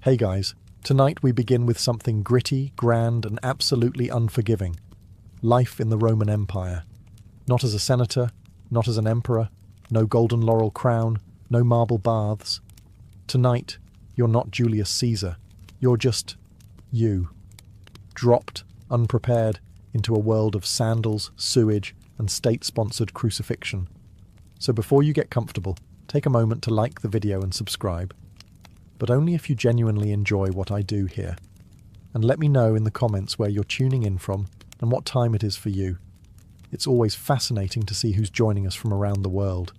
Hey guys, tonight we begin with something gritty, grand, and absolutely unforgiving. Life in the Roman Empire. Not as a senator, not as an emperor, no golden laurel crown, no marble baths. Tonight, you're not Julius Caesar. You're just you. Dropped, unprepared, into a world of sandals, sewage, and state-sponsored crucifixion. So before you get comfortable, take a moment to like the video and subscribe. But only if you genuinely enjoy what I do here. And let me know in the comments where you're tuning in from and what time it is for you. It's always fascinating to see who's joining us from around the world.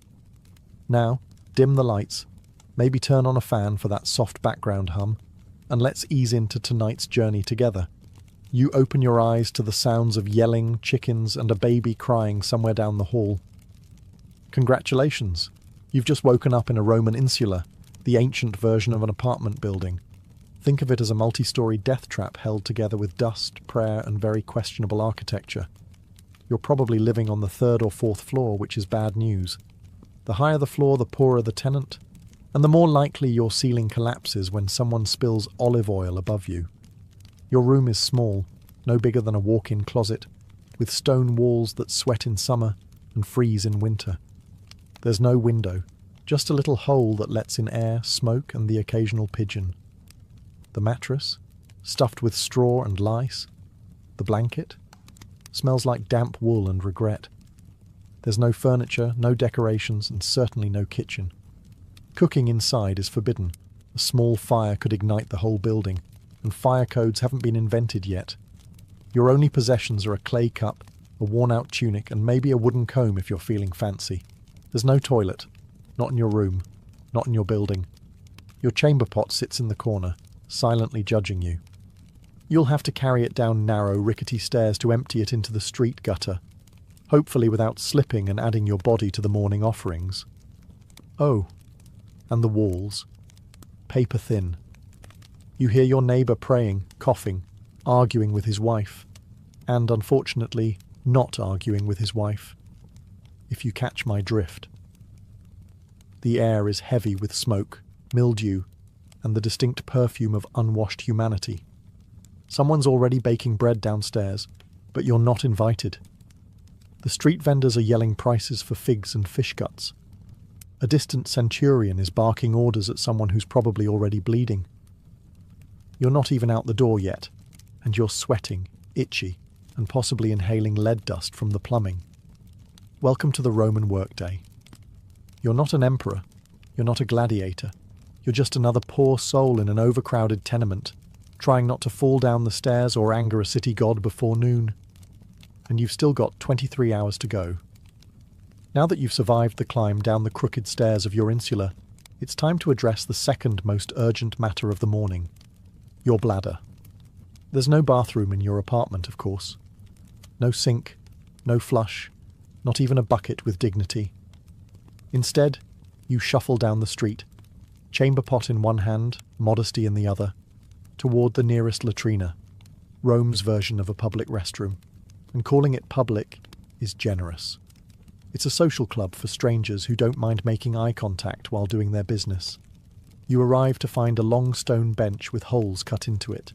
Now, dim the lights, maybe turn on a fan for that soft background hum, and let's ease into tonight's journey together. You open your eyes to the sounds of yelling, chickens, and a baby crying somewhere down the hall. Congratulations! You've just woken up in a Roman insula, the ancient version of an apartment building. Think of it as a multi-story death trap held together with dust, prayer, and very questionable architecture. You're probably living on the third or fourth floor, which is bad news. The higher the floor, the poorer the tenant, and the more likely your ceiling collapses when someone spills olive oil above you. Your room is small, no bigger than a walk-in closet, with stone walls that sweat in summer and freeze in winter. There's no window, just a little hole that lets in air, smoke, and the occasional pigeon. The mattress, stuffed with straw and lice. The blanket smells like damp wool and regret. There's no furniture, no decorations, and certainly no kitchen. Cooking inside is forbidden. A small fire could ignite the whole building, and fire codes haven't been invented yet. Your only possessions are a clay cup, a worn-out tunic, and maybe a wooden comb if you're feeling fancy. There's no toilet. Not in your room. Not in your building. Your chamber pot sits in the corner, silently judging you. You'll have to carry it down narrow, rickety stairs to empty it into the street gutter, hopefully without slipping and adding your body to the morning offerings. Oh, and the walls. Paper thin. You hear your neighbour praying, coughing, arguing with his wife, and, unfortunately, not arguing with his wife, if you catch my drift. The air is heavy with smoke, mildew, and the distinct perfume of unwashed humanity. Someone's already baking bread downstairs, but you're not invited. The street vendors are yelling prices for figs and fish guts. A distant centurion is barking orders at someone who's probably already bleeding. You're not even out the door yet, and you're sweating, itchy, and possibly inhaling lead dust from the plumbing. Welcome to the Roman workday. You're not an emperor, you're not a gladiator, you're just another poor soul in an overcrowded tenement, trying not to fall down the stairs or anger a city god before noon. And you've still got 23 hours to go. Now that you've survived the climb down the crooked stairs of your insula, it's time to address the second most urgent matter of the morning. Your bladder. There's no bathroom in your apartment, of course. No sink, no flush, not even a bucket with dignity. Instead, you shuffle down the street, chamber pot in one hand, modesty in the other, toward the nearest latrina, Rome's version of a public restroom. And calling it public is generous. It's a social club for strangers who don't mind making eye contact while doing their business. You arrive to find a long stone bench with holes cut into it.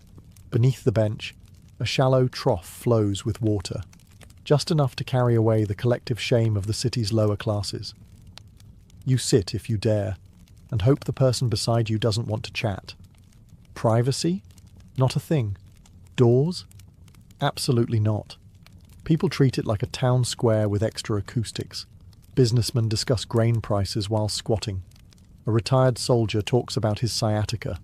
Beneath the bench, a shallow trough flows with water, just enough to carry away the collective shame of the city's lower classes. You sit if you dare, and hope the person beside you doesn't want to chat. Privacy? Not a thing. Doors? Absolutely not. People treat it like a town square with extra acoustics. Businessmen discuss grain prices while squatting. A retired soldier talks about his sciatica.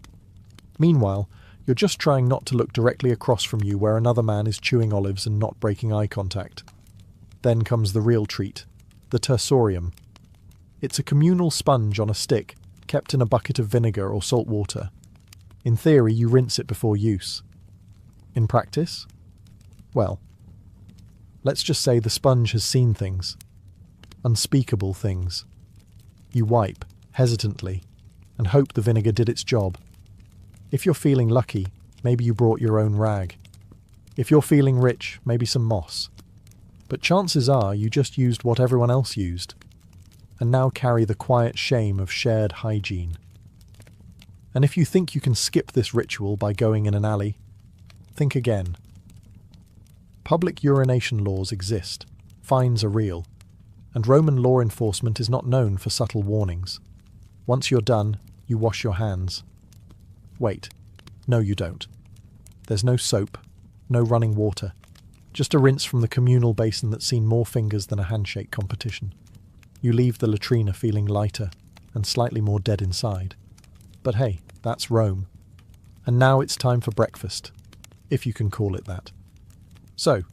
Meanwhile, you're just trying not to look directly across from you where another man is chewing olives and not breaking eye contact. Then comes the real treat, the tersorium. It's a communal sponge on a stick, kept in a bucket of vinegar or salt water. In theory, you rinse it before use. In practice? Well, let's just say the sponge has seen things. Unspeakable things. You wipe, hesitantly, and hope the vinegar did its job. If you're feeling lucky, maybe you brought your own rag. If you're feeling rich, maybe some moss. But chances are you just used what everyone else used, and now carry the quiet shame of shared hygiene. And if you think you can skip this ritual by going in an alley, think again. Public urination laws exist, fines are real, and Roman law enforcement is not known for subtle warnings. Once you're done, you wash your hands. Wait, no you don't. There's no soap, no running water, just a rinse from the communal basin that's seen more fingers than a handshake competition. You leave the latrina feeling lighter and slightly more dead inside. But hey, that's Rome. And now it's time for breakfast, if you can call it that. So,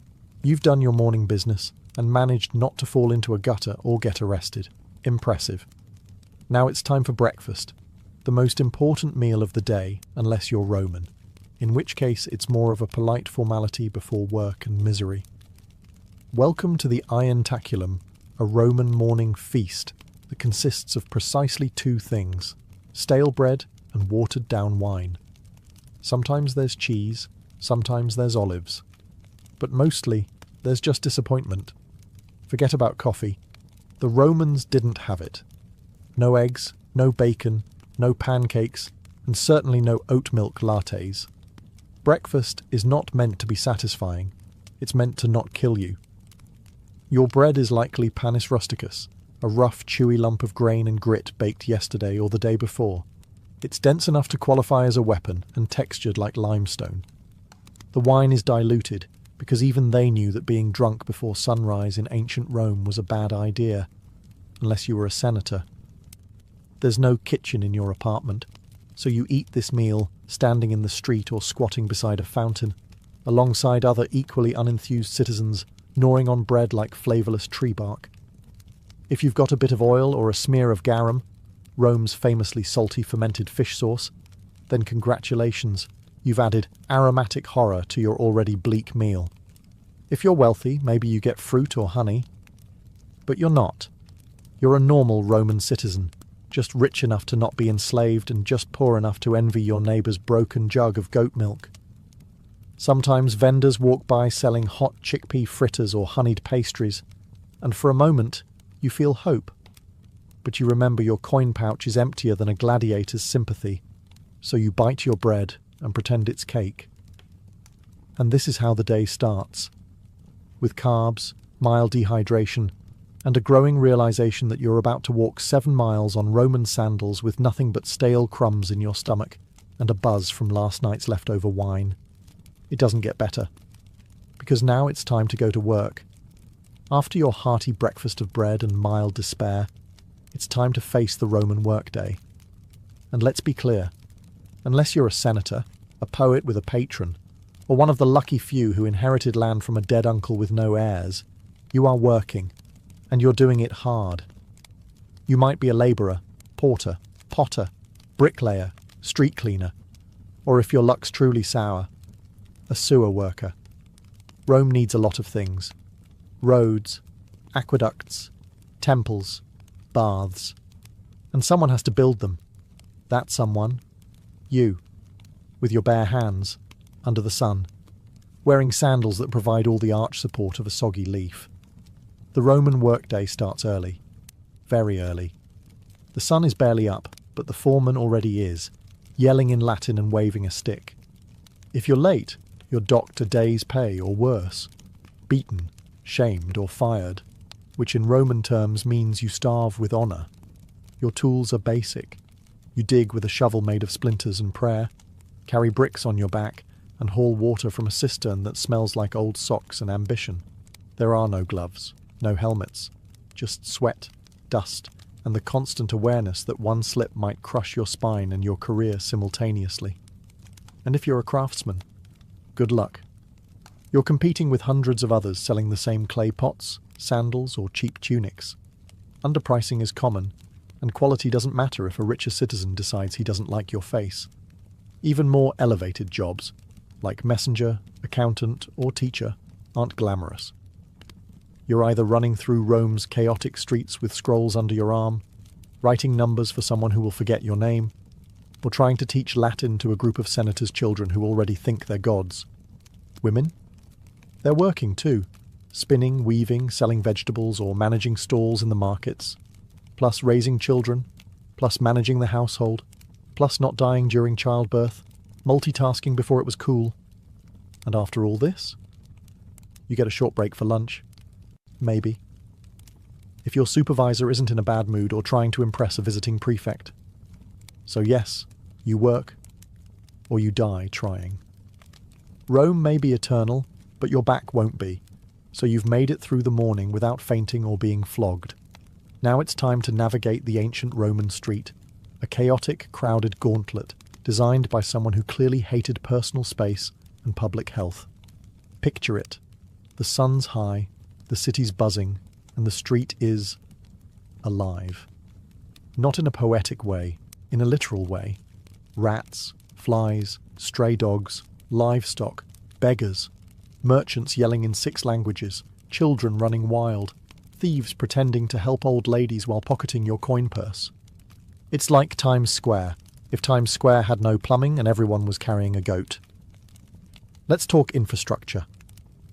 you've done your morning business and managed not to fall into a gutter or get arrested. Impressive. Now it's time for breakfast, the most important meal of the day unless you're Roman, in which case it's more of a polite formality before work and misery. Welcome to the Irontaculum, a Roman morning feast that consists of precisely two things: stale bread and watered down wine. Sometimes there's cheese, sometimes there's olives, but mostly there's just disappointment. Forget about coffee. The Romans didn't have it. No eggs, no bacon, no pancakes, and certainly no oat milk lattes. Breakfast is not meant to be satisfying. It's meant to not kill you. Your bread is likely panis rusticus, a rough, chewy lump of grain and grit baked yesterday or the day before. It's dense enough to qualify as a weapon and textured like limestone. The wine is diluted, because even they knew that being drunk before sunrise in ancient Rome was a bad idea, unless you were a senator. There's no kitchen in your apartment, so you eat this meal standing in the street or squatting beside a fountain, alongside other equally unenthused citizens gnawing on bread like flavourless tree bark. If you've got a bit of oil or a smear of garum, Rome's famously salty fermented fish sauce, then congratulations, you've added aromatic horror to your already bleak meal. If you're wealthy, maybe you get fruit or honey. But you're not. You're a normal Roman citizen, just rich enough to not be enslaved and just poor enough to envy your neighbour's broken jug of goat milk. Sometimes vendors walk by selling hot chickpea fritters or honeyed pastries, and for a moment you feel hope. But you remember your coin pouch is emptier than a gladiator's sympathy, so you bite your bread and pretend it's cake. And this is how the day starts, with carbs, mild dehydration, and a growing realization that you're about to walk 7 miles on Roman sandals with nothing but stale crumbs in your stomach and a buzz from last night's leftover wine. It doesn't get better, because now it's time to go to work. After your hearty breakfast of bread and mild despair, it's time to face the Roman workday. And let's be clear, unless you're a senator, a poet with a patron, or one of the lucky few who inherited land from a dead uncle with no heirs, you are working, and you're doing it hard. You might be a labourer, porter, potter, bricklayer, street cleaner, or if your luck's truly sour, a sewer worker. Rome needs a lot of things: roads, aqueducts, temples, baths. And someone has to build them. That someone, you, with your bare hands, under the sun, wearing sandals that provide all the arch support of a soggy leaf. The Roman workday starts early, very early. The sun is barely up, but the foreman already is, yelling in Latin and waving a stick. If you're late, you're docked a day's pay or worse, beaten, shamed or fired, which in Roman terms means you starve with honour. Your tools are basic. You dig with a shovel made of splinters and prayer, carry bricks on your back, and haul water from a cistern that smells like old socks and ambition. There are no gloves, no helmets, just sweat, dust, and the constant awareness that one slip might crush your spine and your career simultaneously. And if you're a craftsman, good luck. You're competing with hundreds of others selling the same clay pots, sandals, or cheap tunics. Underpricing is common, and quality doesn't matter if a richer citizen decides he doesn't like your face. Even more elevated jobs, like messenger, accountant, or teacher, aren't glamorous. You're either running through Rome's chaotic streets with scrolls under your arm, writing numbers for someone who will forget your name, or trying to teach Latin to a group of senators' children who already think they're gods. Women? They're working too, spinning, weaving, selling vegetables, or managing stalls in the markets, plus raising children, plus managing the household. plus not dying during childbirth, multitasking before it was cool. And after all this, you get a short break for lunch. Maybe. If your supervisor isn't in a bad mood or trying to impress a visiting prefect. So yes, you work, or you die trying. Rome may be eternal, but your back won't be, so you've made it through the morning without fainting or being flogged. Now it's time to navigate the ancient Roman street, a chaotic, crowded gauntlet designed by someone who clearly hated personal space and public health. Picture it. The sun's high, the city's buzzing, and the street is alive. Not in a poetic way, in a literal way. Rats, flies, stray dogs, livestock, beggars, merchants yelling in 6 languages, children running wild, thieves pretending to help old ladies while pocketing your coin purse. It's like Times Square, if Times Square had no plumbing and everyone was carrying a goat. Let's talk infrastructure.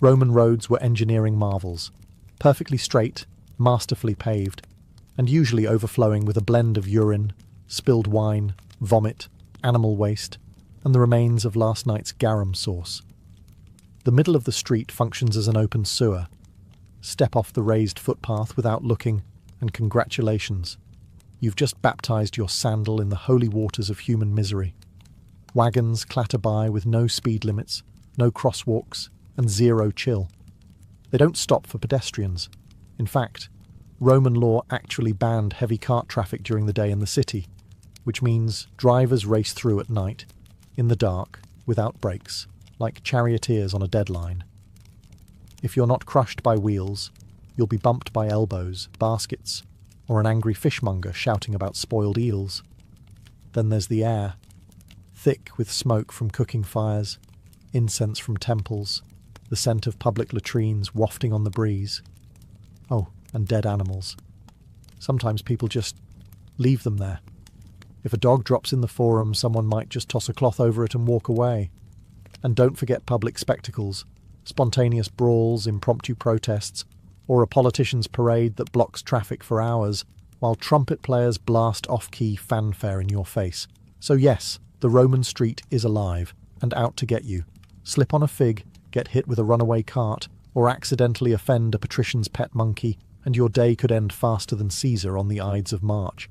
Roman roads were engineering marvels, perfectly straight, masterfully paved, and usually overflowing with a blend of urine, spilled wine, vomit, animal waste, and the remains of last night's garum sauce. The middle of the street functions as an open sewer. Step off the raised footpath without looking, and congratulations. You've just baptized your sandal in the holy waters of human misery. Wagons clatter by with no speed limits, no crosswalks, and zero chill. They don't stop for pedestrians. In fact, Roman law actually banned heavy cart traffic during the day in the city, which means drivers race through at night, in the dark, without brakes, like charioteers on a deadline. If you're not crushed by wheels, you'll be bumped by elbows, baskets, or an angry fishmonger shouting about spoiled eels. Then there's the air, thick with smoke from cooking fires, incense from temples, the scent of public latrines wafting on the breeze. Oh, and dead animals. Sometimes people just leave them there. If a dog drops in the forum, someone might just toss a cloth over it and walk away. And don't forget public spectacles, spontaneous brawls, impromptu protests, or a politician's parade that blocks traffic for hours while trumpet players blast off-key fanfare in your face. So yes, the Roman street is alive and out to get you. Slip on a fig, get hit with a runaway cart, or accidentally offend a patrician's pet monkey, and your day could end faster than Caesar on the Ides of March.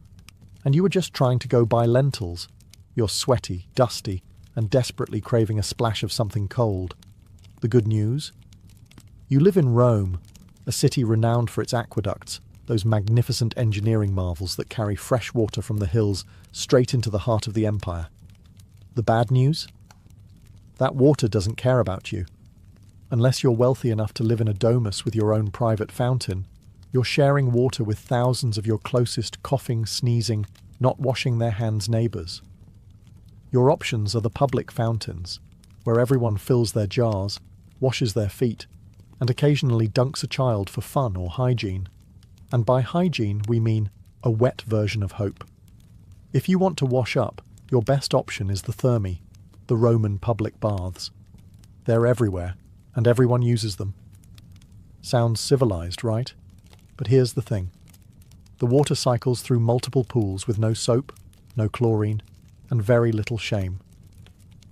And you were just trying to go buy lentils. You're sweaty, dusty, and desperately craving a splash of something cold. The good news? You live in Rome, a city renowned for its aqueducts, those magnificent engineering marvels that carry fresh water from the hills straight into the heart of the empire. The bad news? That water doesn't care about you. Unless you're wealthy enough to live in a domus with your own private fountain, you're sharing water with thousands of your closest coughing, sneezing, not washing their hands neighbours. Your options are the public fountains, where everyone fills their jars, washes their feet, and occasionally dunks a child for fun or hygiene. And by hygiene we mean a wet version of hope. If you want to wash up, your best option is the thermae, the Roman public baths. They're everywhere, and everyone uses them. Sounds civilized, right? But here's the thing. The water cycles through multiple pools with no soap, no chlorine, and very little shame.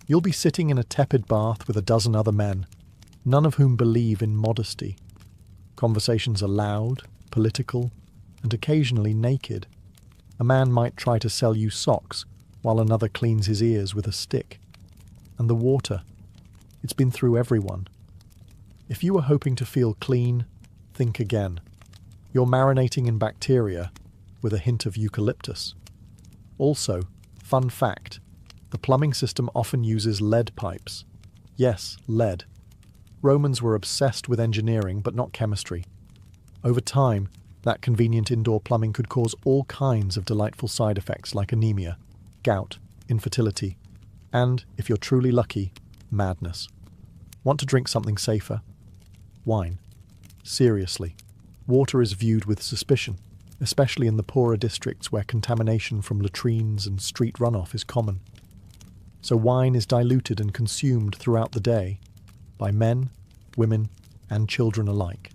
You'll be sitting in a tepid bath with a dozen other men, none of whom believe in modesty. Conversations are loud, political, and occasionally naked. A man might try to sell you socks, while another cleans his ears with a stick. And the water, it's been through everyone. If you were hoping to feel clean, think again. You're marinating in bacteria with a hint of eucalyptus. Also, fun fact, the plumbing system often uses lead pipes. Yes, lead. Romans were obsessed with engineering, but not chemistry. Over time, that convenient indoor plumbing could cause all kinds of delightful side effects like anemia, gout, infertility, and, if you're truly lucky, madness. Want to drink something safer? Wine. Seriously. Water is viewed with suspicion, especially in the poorer districts where contamination from latrines and street runoff is common. So wine is diluted and consumed throughout the day by men, women, and children alike.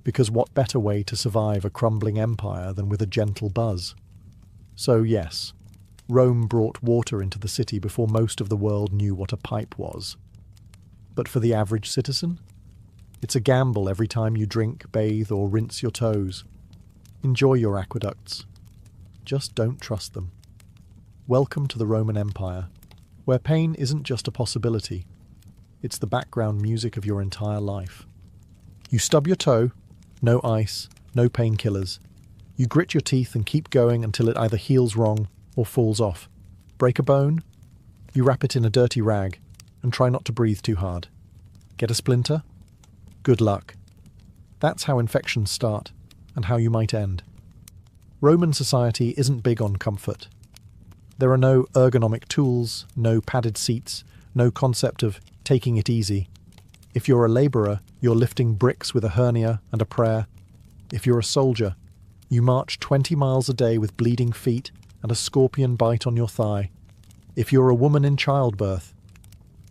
Because what better way to survive a crumbling empire than with a gentle buzz? So yes, Rome brought water into the city before most of the world knew what a pipe was. But for the average citizen, it's a gamble every time you drink, bathe, or rinse your toes. Enjoy your aqueducts. Just don't trust them. Welcome to the Roman Empire, where pain isn't just a possibility, it's the background music of your entire life. You stub your toe, no ice, no painkillers. You grit your teeth and keep going until it either heals wrong or falls off. Break a bone? You wrap it in a dirty rag and try not to breathe too hard. Get a splinter? Good luck. That's how infections start and how you might end. Roman society isn't big on comfort. There are no ergonomic tools, no padded seats, no concept of taking it easy. If you're a labourer, you're lifting bricks with a hernia and a prayer. If you're a soldier, you march 20 miles a day with bleeding feet and a scorpion bite on your thigh. If you're a woman in childbirth,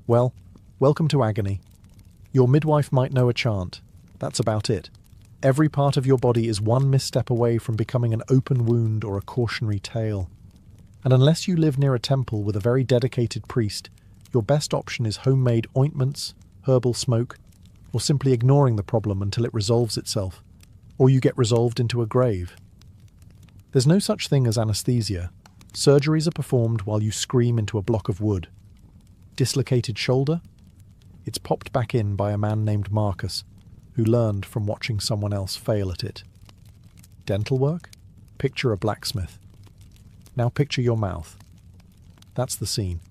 well, welcome to agony. Your midwife might know a chant. That's about it. Every part of your body is one misstep away from becoming an open wound or a cautionary tale. And unless you live near a temple with a very dedicated priest, your best option is homemade ointments, herbal smoke, or simply ignoring the problem until it resolves itself, or you get resolved into a grave. There's no such thing as anesthesia. Surgeries are performed while you scream into a block of wood. Dislocated shoulder? It's popped back in by a man named Marcus, who learned from watching someone else fail at it. Dental work? Picture a blacksmith. Now picture your mouth. That's the scene.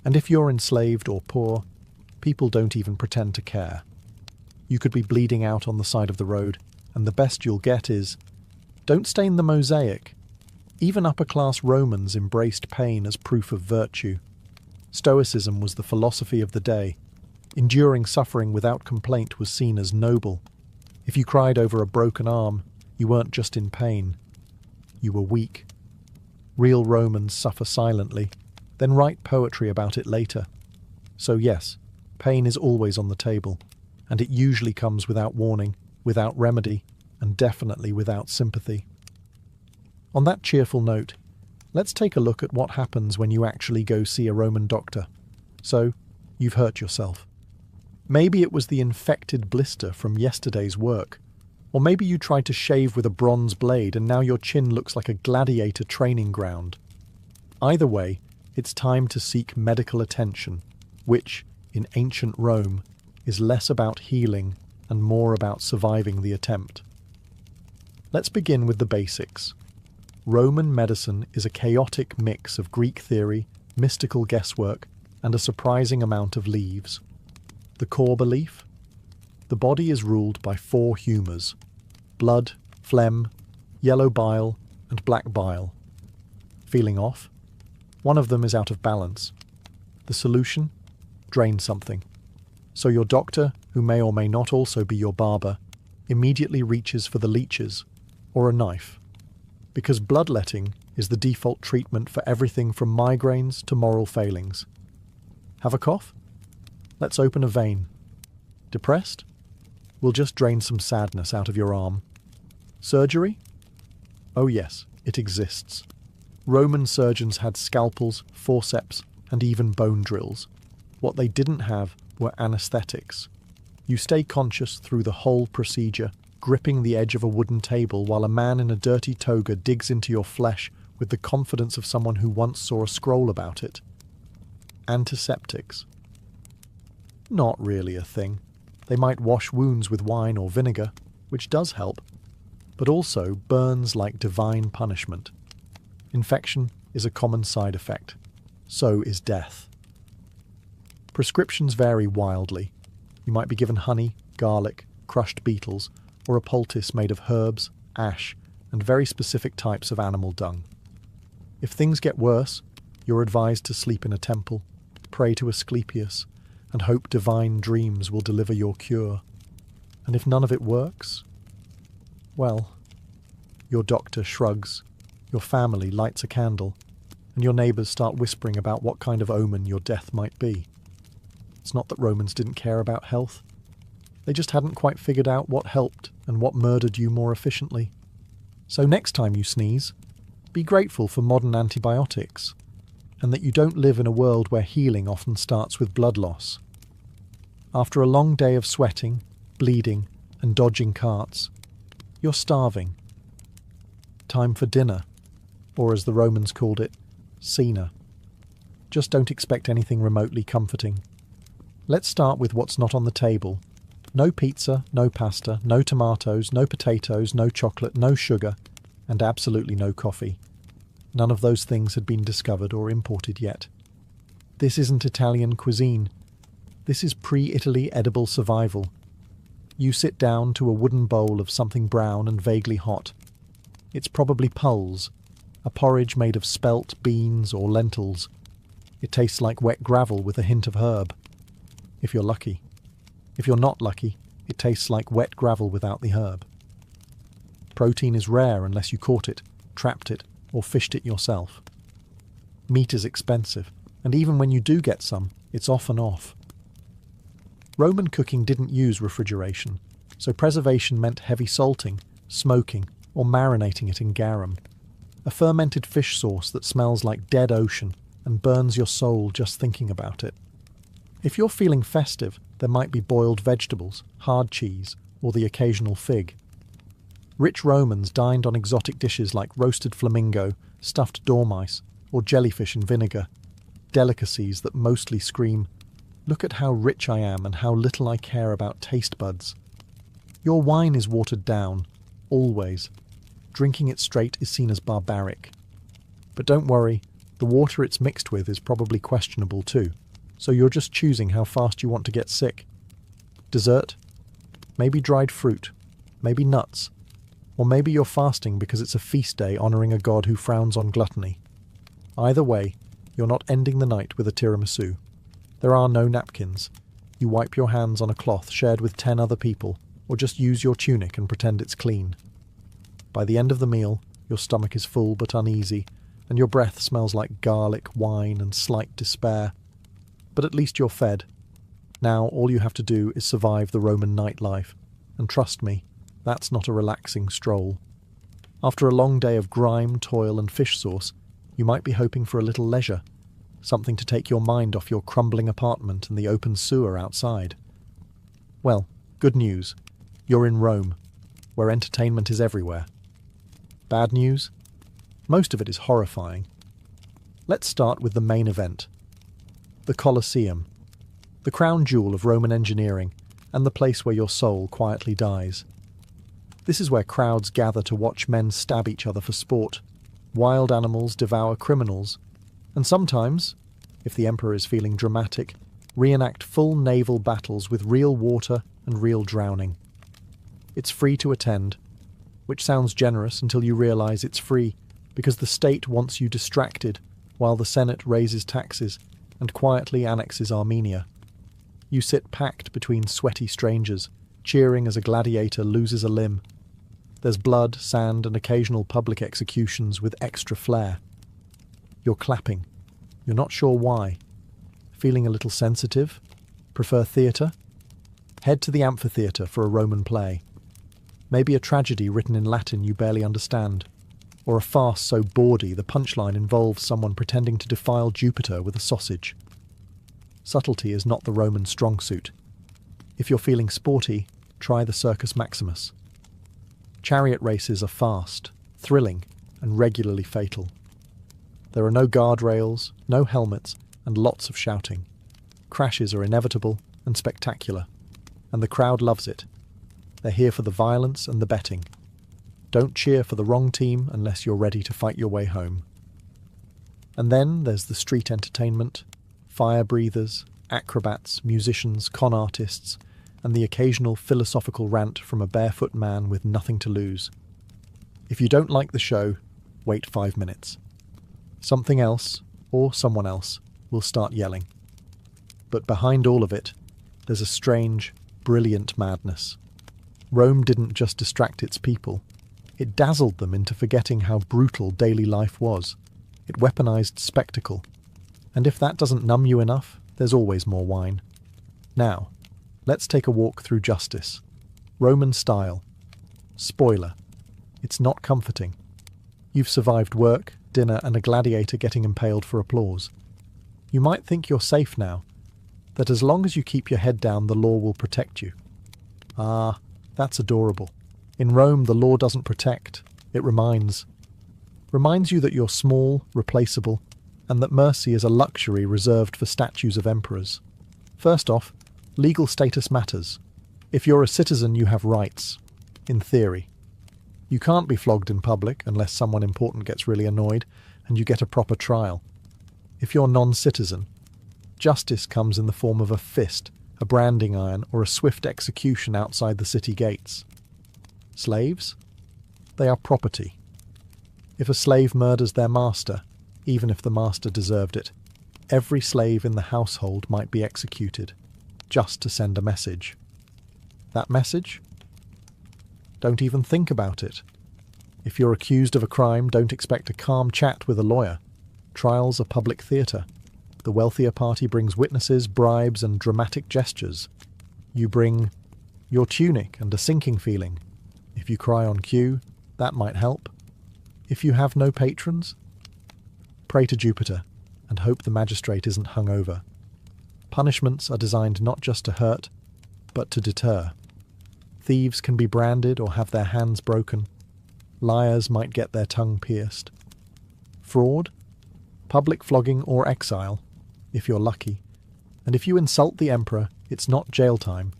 And if you're enslaved or poor, people don't even pretend to care. You could be bleeding out on the side of the road, and the best you'll get is, "Don't stain the mosaic." Even upper-class Romans embraced pain as proof of virtue. Stoicism was the philosophy of the day. Enduring suffering without complaint was seen as noble. If you cried over a broken arm, you weren't just in pain. You were weak. Real Romans suffer silently, then write poetry about it later. So yes, pain is always on the table, and it usually comes without warning, without remedy, and definitely without sympathy. On that cheerful note, let's take a look at what happens when you actually go see a Roman doctor. So, you've hurt yourself. Maybe it was the infected blister from yesterday's work, or maybe you tried to shave with a bronze blade and now your chin looks like a gladiator training ground. Either way, it's time to seek medical attention, which, in ancient Rome, is less about healing and more about surviving the attempt. Let's begin with the basics. Roman medicine is a chaotic mix of Greek theory, mystical guesswork, and a surprising amount of leaves. The core belief? The body is ruled by 4 humours: blood, phlegm, yellow bile, and black bile. Feeling off? One of them is out of balance. The solution? Drain something. So your doctor, who may or may not also be your barber, immediately reaches for the leeches, or a knife. Because bloodletting is the default treatment for everything from migraines to moral failings. Have a cough? Let's open a vein. Depressed? We'll just drain some sadness out of your arm. Surgery? Oh yes, it exists. Roman surgeons had scalpels, forceps, and even bone drills. What they didn't have were anesthetics. You stay conscious through the whole procedure, gripping the edge of a wooden table while a man in a dirty toga digs into your flesh with the confidence of someone who once saw a scroll about it. Antiseptics. Not really a thing. They might wash wounds with wine or vinegar, which does help, but also burns like divine punishment. Infection is a common side effect. So is death. Prescriptions vary wildly. You might be given honey, garlic, crushed beetles, or a poultice made of herbs, ash, and very specific types of animal dung. If things get worse, you're advised to sleep in a temple, pray to Asclepius, and hope divine dreams will deliver your cure. And if none of it works, well, your doctor shrugs, your family lights a candle, and your neighbours start whispering about what kind of omen your death might be. It's not that Romans didn't care about health. They just hadn't quite figured out what helped and what murdered you more efficiently. So next time you sneeze, Be grateful for modern antibiotics, and that you don't live in a world where healing often starts with blood loss. After a long day of sweating, bleeding, and dodging carts, you're starving. Time for dinner, or as the Romans called it, cena. Just don't expect anything remotely comforting. Let's start with what's not on the table. No pizza, no pasta, no tomatoes, no potatoes, no chocolate, no sugar, and absolutely no coffee. None of those things had been discovered or imported yet. This isn't Italian cuisine. This is pre-Italy edible survival. You sit down to a wooden bowl of something brown and vaguely hot. It's probably pulse, a porridge made of spelt, beans, or lentils. It tastes like wet gravel with a hint of herb, if you're lucky. If you're not lucky, it tastes like wet gravel without the herb. Protein is rare unless you caught it, trapped it, or fished it yourself. Meat is expensive, and even when you do get some, it's often off. Roman cooking didn't use refrigeration, so preservation meant heavy salting, smoking, or marinating it in garum, a fermented fish sauce that smells like dead ocean and burns your soul just thinking about it. If you're feeling festive, there might be boiled vegetables, hard cheese, or the occasional fig. Rich Romans dined on exotic dishes like roasted flamingo, stuffed dormice, or jellyfish in vinegar, delicacies that mostly scream, "Look at how rich I am and how little I care about taste buds." Your wine is watered down, always. Drinking it straight is seen as barbaric. But don't worry, the water it's mixed with is probably questionable too, so you're just choosing how fast you want to get sick. Dessert? Maybe dried fruit, maybe nuts, or maybe you're fasting because it's a feast day honouring a god who frowns on gluttony. Either way, you're not ending the night with a tiramisu. There are no napkins. You wipe your hands on a cloth shared with 10 other people, or just use your tunic and pretend it's clean. By the end of the meal, your stomach is full but uneasy, and your breath smells like garlic, wine, and slight despair. But at least you're fed. Now all you have to do is survive the Roman nightlife, and trust me, that's not a relaxing stroll. After a long day of grime, toil, and fish sauce, you might be hoping for a little leisure, something to take your mind off your crumbling apartment and the open sewer outside. Well, good news. You're in Rome, where entertainment is everywhere. Bad news? Most of it is horrifying. Let's start with the main event. The Colosseum, the crown jewel of Roman engineering, and the place where your soul quietly dies. This is where crowds gather to watch men stab each other for sport, wild animals devour criminals, and sometimes, if the emperor is feeling dramatic, reenact full naval battles with real water and real drowning. It's free to attend, which sounds generous until you realise it's free because the state wants you distracted while the Senate raises taxes and quietly annexes Armenia. You sit packed between sweaty strangers, cheering as a gladiator loses a limb. There's blood, sand, and occasional public executions with extra flair. You're clapping. You're not sure why. Feeling a little sensitive? Prefer theatre? Head to the amphitheatre for a Roman play. Maybe a tragedy written in Latin you barely understand, or a farce so bawdy the punchline involves someone pretending to defile Jupiter with a sausage. Subtlety is not the Roman strong suit. If you're feeling sporty, try the Circus Maximus. Chariot races are fast, thrilling, and regularly fatal. There are no guardrails, no helmets, and lots of shouting. Crashes are inevitable and spectacular, and the crowd loves it. They're here for the violence and the betting. Don't cheer for the wrong team unless you're ready to fight your way home. And then there's the street entertainment, fire breathers, acrobats, musicians, con artists, and the occasional philosophical rant from a barefoot man with nothing to lose. If you don't like the show, wait 5 minutes. Something else, or someone else, will start yelling. But behind all of it, there's a strange, brilliant madness. Rome didn't just distract its people. It dazzled them into forgetting how brutal daily life was. It weaponized spectacle. And if that doesn't numb you enough, there's always more wine. Now, let's take a walk through justice. Roman style. Spoiler. It's not comforting. You've survived work, dinner, and a gladiator getting impaled for applause. You might think you're safe now, that as long as you keep your head down, the law will protect you. Ah, that's adorable. In Rome, the law doesn't protect, it reminds. Reminds you that you're small, replaceable, and that mercy is a luxury reserved for statues of emperors. First off, legal status matters. If you're a citizen, you have rights. In theory. You can't be flogged in public unless someone important gets really annoyed and you get a proper trial. If you're non-citizen, justice comes in the form of a fist, a branding iron, or a swift execution outside the city gates. Slaves? They are property. If a slave murders their master, even if the master deserved it, every slave in the household might be executed, just to send a message. That message? Don't even think about it. If you're accused of a crime, don't expect a calm chat with a lawyer. Trials are public theatre. The wealthier party brings witnesses, bribes, and dramatic gestures. You bring your tunic and a sinking feeling. If you cry on cue, that might help. If you have no patrons, pray to Jupiter and hope the magistrate isn't hungover. Punishments are designed not just to hurt, but to deter. Thieves can be branded or have their hands broken. Liars might get their tongue pierced. Fraud? Public flogging or exile, if you're lucky. And if you insult the emperor, it's not jail time.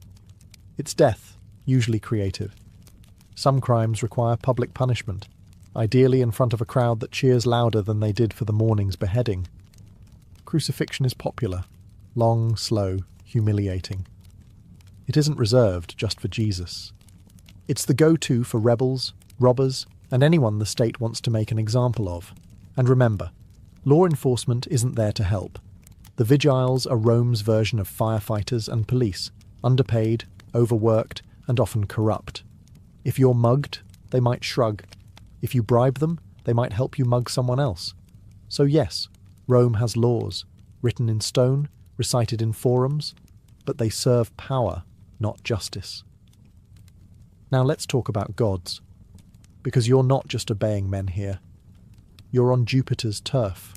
It's death, usually creative. Some crimes require public punishment, ideally in front of a crowd that cheers louder than they did for the morning's beheading. Crucifixion is popular, long, slow, humiliating. It isn't reserved just for Jesus. It's the go-to for rebels, robbers, and anyone the state wants to make an example of. And remember, law enforcement isn't there to help. The vigiles are Rome's version of firefighters and police, underpaid, overworked, and often corrupt. If you're mugged, they might shrug. If you bribe them, they might help you mug someone else. So yes, Rome has laws, written in stone, recited in forums, but they serve power, not justice. Now let's talk about gods, because you're not just obeying men here. You're on Jupiter's turf.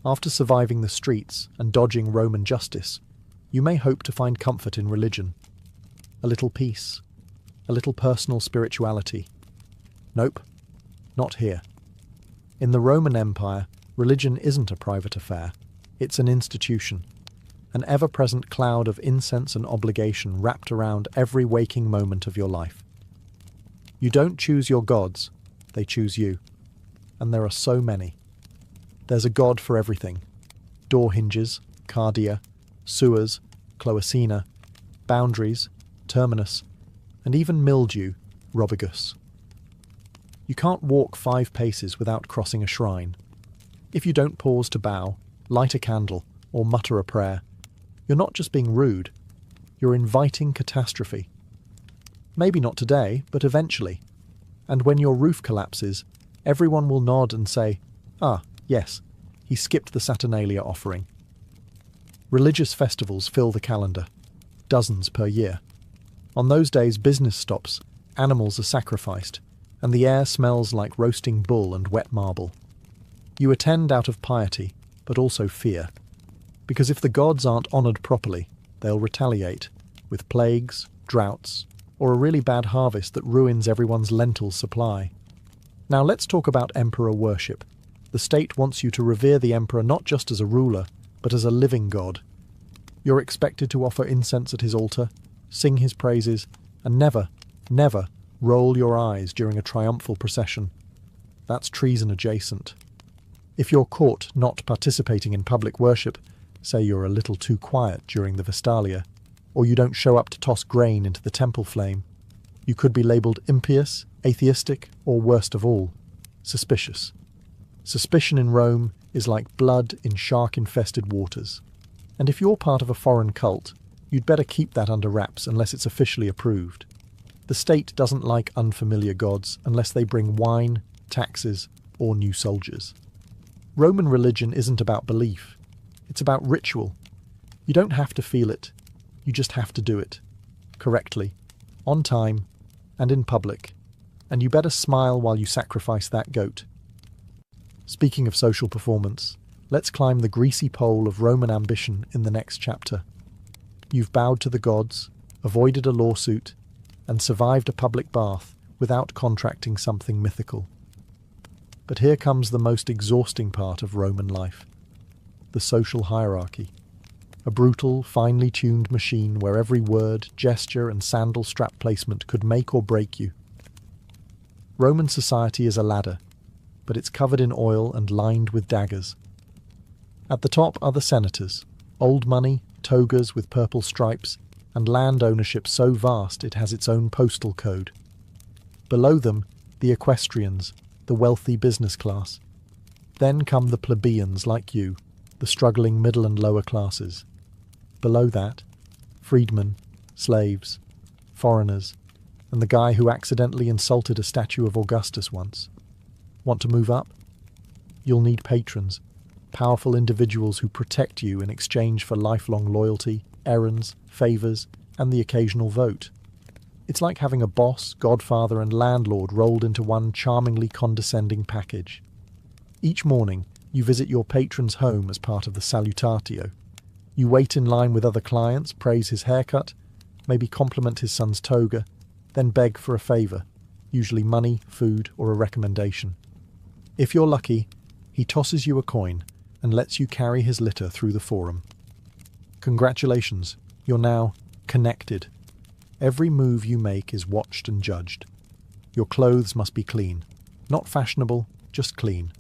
After surviving the streets and dodging Roman justice, you may hope to find comfort in religion. A little peace, a little personal spirituality. Nope, not here. In the Roman Empire, religion isn't a private affair. It's an institution. An ever-present cloud of incense and obligation wrapped around every waking moment of your life. You don't choose your gods, they choose you. And there are so many. There's a god for everything. Door hinges, cardia, sewers, cloacina, boundaries, terminus, and even mildew, robigus. You can't walk 5 paces without crossing a shrine. If you don't pause to bow, light a candle, or mutter a prayer, you're not just being rude, you're inviting catastrophe. Maybe not today, but eventually. And when your roof collapses, everyone will nod and say, "Ah, yes, he skipped the Saturnalia offering." Religious festivals fill the calendar, dozens per year. On those days, business stops, animals are sacrificed, and the air smells like roasting bull and wet marble. You attend out of piety, but also fear. Because if the gods aren't honoured properly, they'll retaliate, with plagues, droughts, or a really bad harvest that ruins everyone's lentil supply. Now let's talk about emperor worship. The state wants you to revere the emperor not just as a ruler, but as a living god. You're expected to offer incense at his altar, sing his praises, and never, never roll your eyes during a triumphal procession. That's treason adjacent. If you're caught not participating in public worship, say you're a little too quiet during the Vestalia, or you don't show up to toss grain into the temple flame, you could be labelled impious, atheistic, or worst of all, suspicious. Suspicion in Rome is like blood in shark-infested waters. And if you're part of a foreign cult, you'd better keep that under wraps unless it's officially approved. The state doesn't like unfamiliar gods unless they bring wine, taxes, or new soldiers. Roman religion isn't about belief. It's about ritual. You don't have to feel it. You just have to do it. Correctly. On time. And in public. And you better smile while you sacrifice that goat. Speaking of social performance, let's climb the greasy pole of Roman ambition in the next chapter. You've bowed to the gods, avoided a lawsuit, and survived a public bath without contracting something mythical. But here comes the most exhausting part of Roman life: the social hierarchy. A brutal, finely tuned machine where every word, gesture, and sandal strap placement could make or break you. Roman society is a ladder, but it's covered in oil and lined with daggers. At the top are the senators, old money, togas with purple stripes, and land ownership so vast it has its own postal code. Below them, the equestrians, the wealthy business class. Then come the plebeians like you, the struggling middle and lower classes. Below that, freedmen, slaves, foreigners, and the guy who accidentally insulted a statue of Augustus once. Want to move up? You'll need patrons, powerful individuals who protect you in exchange for lifelong loyalty, errands, favours, and the occasional vote. It's like having a boss, godfather, and landlord rolled into one charmingly condescending package. Each morning, you visit your patron's home as part of the salutatio. You wait in line with other clients, praise his haircut, maybe compliment his son's toga, then beg for a favour, usually money, food, or a recommendation. If you're lucky, he tosses you a coin and lets you carry his litter through the forum. Congratulations, you're now connected. Every move you make is watched and judged. Your clothes must be clean, not fashionable, just clean.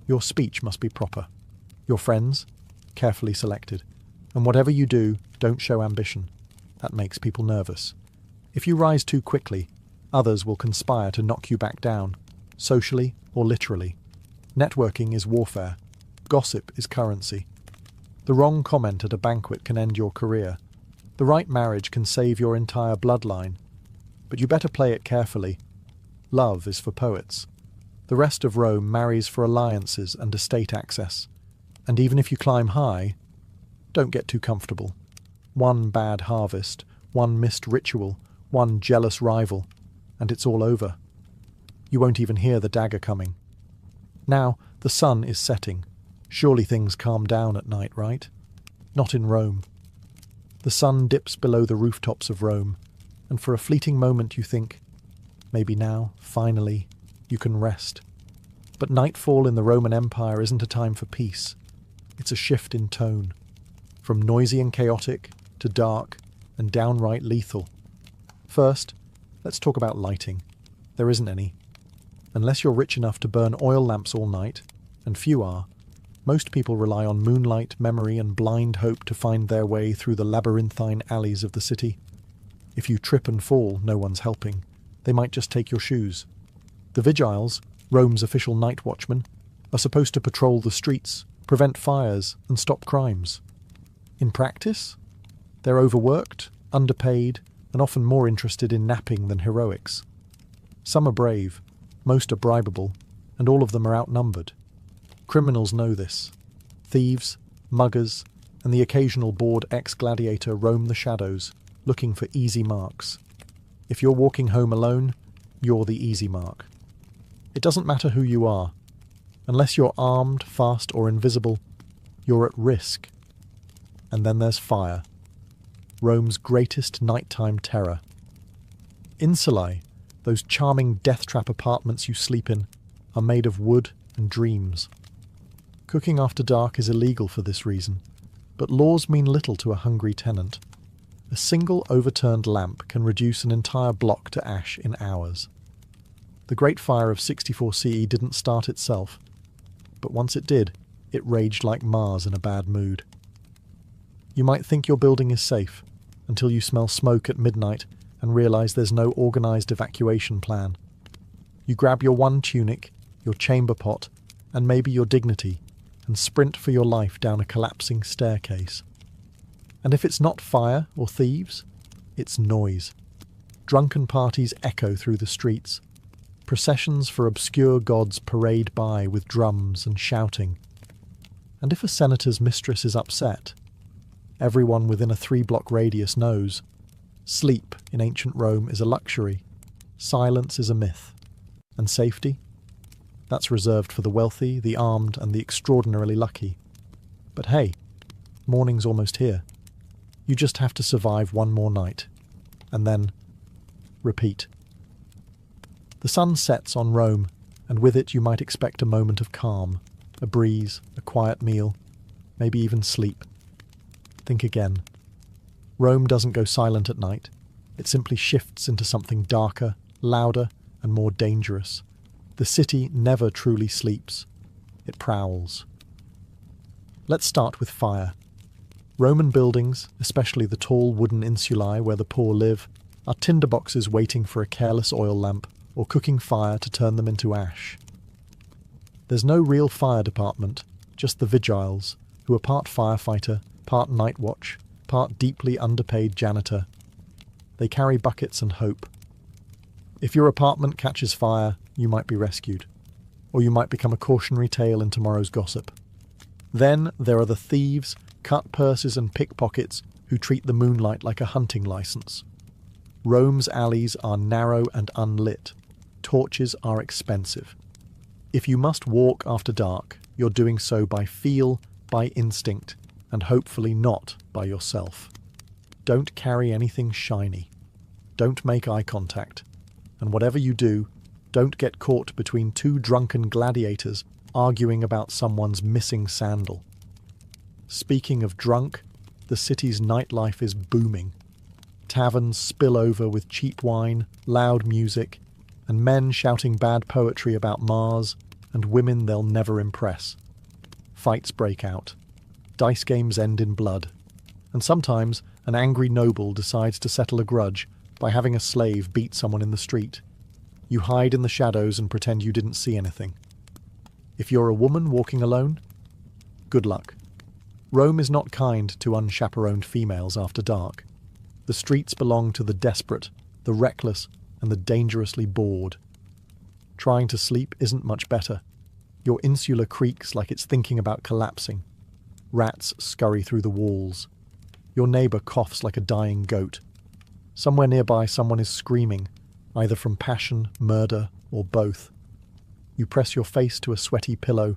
Your speech must be proper. Your friends, carefully selected. And whatever you do, don't show ambition. That makes people nervous. If you rise too quickly, others will conspire to knock you back down, socially or literally. Networking is warfare. Gossip is currency. The wrong comment at a banquet can end your career. The right marriage can save your entire bloodline. But you better play it carefully. Love is for poets. The rest of Rome marries for alliances and estate access. And even if you climb high, don't get too comfortable. One bad harvest, one missed ritual, one jealous rival, and it's all over. You won't even hear the dagger coming. Now, the sun is setting. Surely things calm down at night, right? Not in Rome. The sun dips below the rooftops of Rome, and for a fleeting moment you think, maybe now, finally, you can rest. But nightfall in the Roman Empire isn't a time for peace. It's a shift in tone, from noisy and chaotic to dark and downright lethal. First, let's talk about lighting. There isn't any. Unless you're rich enough to burn oil lamps all night, and few are, most people rely on moonlight, memory, and blind hope to find their way through the labyrinthine alleys of the city. If you trip and fall, no one's helping. They might just take your shoes. The vigiles, Rome's official night watchmen, are supposed to patrol the streets, prevent fires, and stop crimes. In practice, they're overworked, underpaid, and often more interested in napping than heroics. Some are brave, most are bribable, and all of them are outnumbered. Criminals know this. Thieves, muggers, and the occasional bored ex-gladiator roam the shadows, looking for easy marks. If you're walking home alone, you're the easy mark. It doesn't matter who you are. Unless you're armed, fast, or invisible, you're at risk. And then there's fire. Rome's greatest nighttime terror. Insulae, those charming death trap apartments you sleep in, are made of wood and dreams. Cooking after dark is illegal for this reason, but laws mean little to a hungry tenant. A single overturned lamp can reduce an entire block to ash in hours. The Great Fire of 64 CE didn't start itself, but once it did, it raged like Mars in a bad mood. You might think your building is safe, until you smell smoke at midnight and realise there's no organised evacuation plan. You grab your one tunic, your chamber pot, and maybe your dignity, and sprint for your life down a collapsing staircase. And if it's not fire or thieves, it's noise. Drunken parties echo through the streets. Processions for obscure gods parade by with drums and shouting. And if a senator's mistress is upset, everyone within a 3-block radius knows. Sleep in ancient Rome is a luxury. Silence is a myth. And safety? That's reserved for the wealthy, the armed, and the extraordinarily lucky. But hey, morning's almost here. You just have to survive one more night. And then repeat. The sun sets on Rome, and with it you might expect a moment of calm, a breeze, a quiet meal, maybe even sleep. Think again. Rome doesn't go silent at night. It simply shifts into something darker, louder, and more dangerous. The city never truly sleeps. It prowls. Let's start with fire. Roman buildings, especially the tall wooden insulae where the poor live, are tinderboxes waiting for a careless oil lamp or cooking fire to turn them into ash. There's no real fire department, just the vigiles, who are part firefighter, part night watch, part deeply underpaid janitor. They carry buckets and hope. If your apartment catches fire, you might be rescued, or you might become a cautionary tale in tomorrow's gossip. Then there are the thieves, cut purses and pickpockets who treat the moonlight like a hunting license. Rome's alleys are narrow and unlit. Torches are expensive. If you must walk after dark, you're doing so by feel, by instinct, and hopefully not by yourself. Don't carry anything shiny. Don't make eye contact. And whatever you do, don't get caught between two drunken gladiators arguing about someone's missing sandal. Speaking of drunk, the city's nightlife is booming. Taverns spill over with cheap wine, loud music, and men shouting bad poetry about Mars and women they'll never impress. Fights break out. Dice games end in blood. And sometimes an angry noble decides to settle a grudge by having a slave beat someone in the street. You hide in the shadows and pretend you didn't see anything. If you're a woman walking alone, good luck. Rome is not kind to unchaperoned females after dark. The streets belong to the desperate, the reckless, and the dangerously bored. Trying to sleep isn't much better. Your insula creaks like it's thinking about collapsing. Rats scurry through the walls. Your neighbour coughs like a dying goat. Somewhere nearby someone is screaming, either from passion, murder, or both. You press your face to a sweaty pillow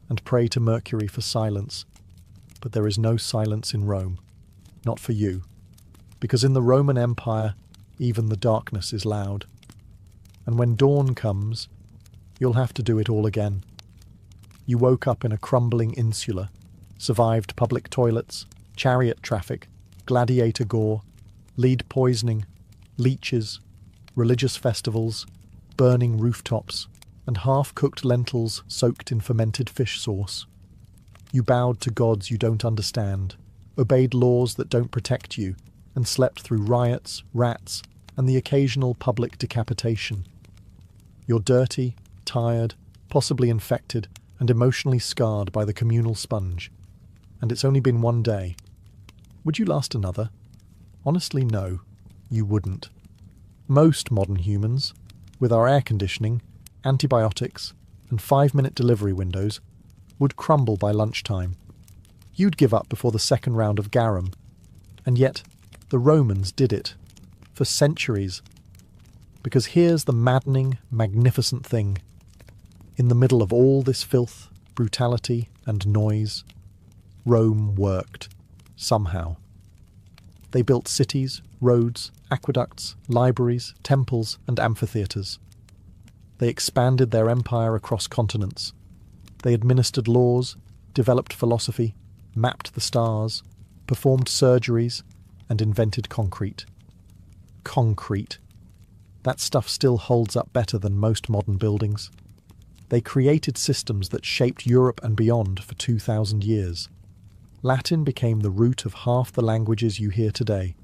and pray to Mercury for silence. But there is no silence in Rome. Not for you. Because in the Roman Empire, even the darkness is loud. And when dawn comes, you'll have to do it all again. You woke up in a crumbling insula, survived public toilets, chariot traffic, gladiator gore, lead poisoning, leeches, religious festivals, burning rooftops, and half-cooked lentils soaked in fermented fish sauce. You bowed to gods you don't understand, obeyed laws that don't protect you, and slept through riots, rats, and the occasional public decapitation. You're dirty, tired, possibly infected, and emotionally scarred by the communal sponge. And it's only been one day. Would you last another? Honestly, no, you wouldn't. Most modern humans, with our air conditioning, antibiotics, and 5-minute delivery windows, would crumble by lunchtime. You'd give up before the second round of garum. And yet, the Romans did it. For centuries. Because here's the maddening, magnificent thing. In the middle of all this filth, brutality, and noise, Rome worked. Somehow. They built cities, roads, aqueducts, libraries, temples, and amphitheatres. They expanded their empire across continents. They administered laws, developed philosophy, mapped the stars, performed surgeries, and invented concrete. Concrete. That stuff still holds up better than most modern buildings. They created systems that shaped Europe and beyond for 2,000 years. Latin became the root of half the languages you hear today.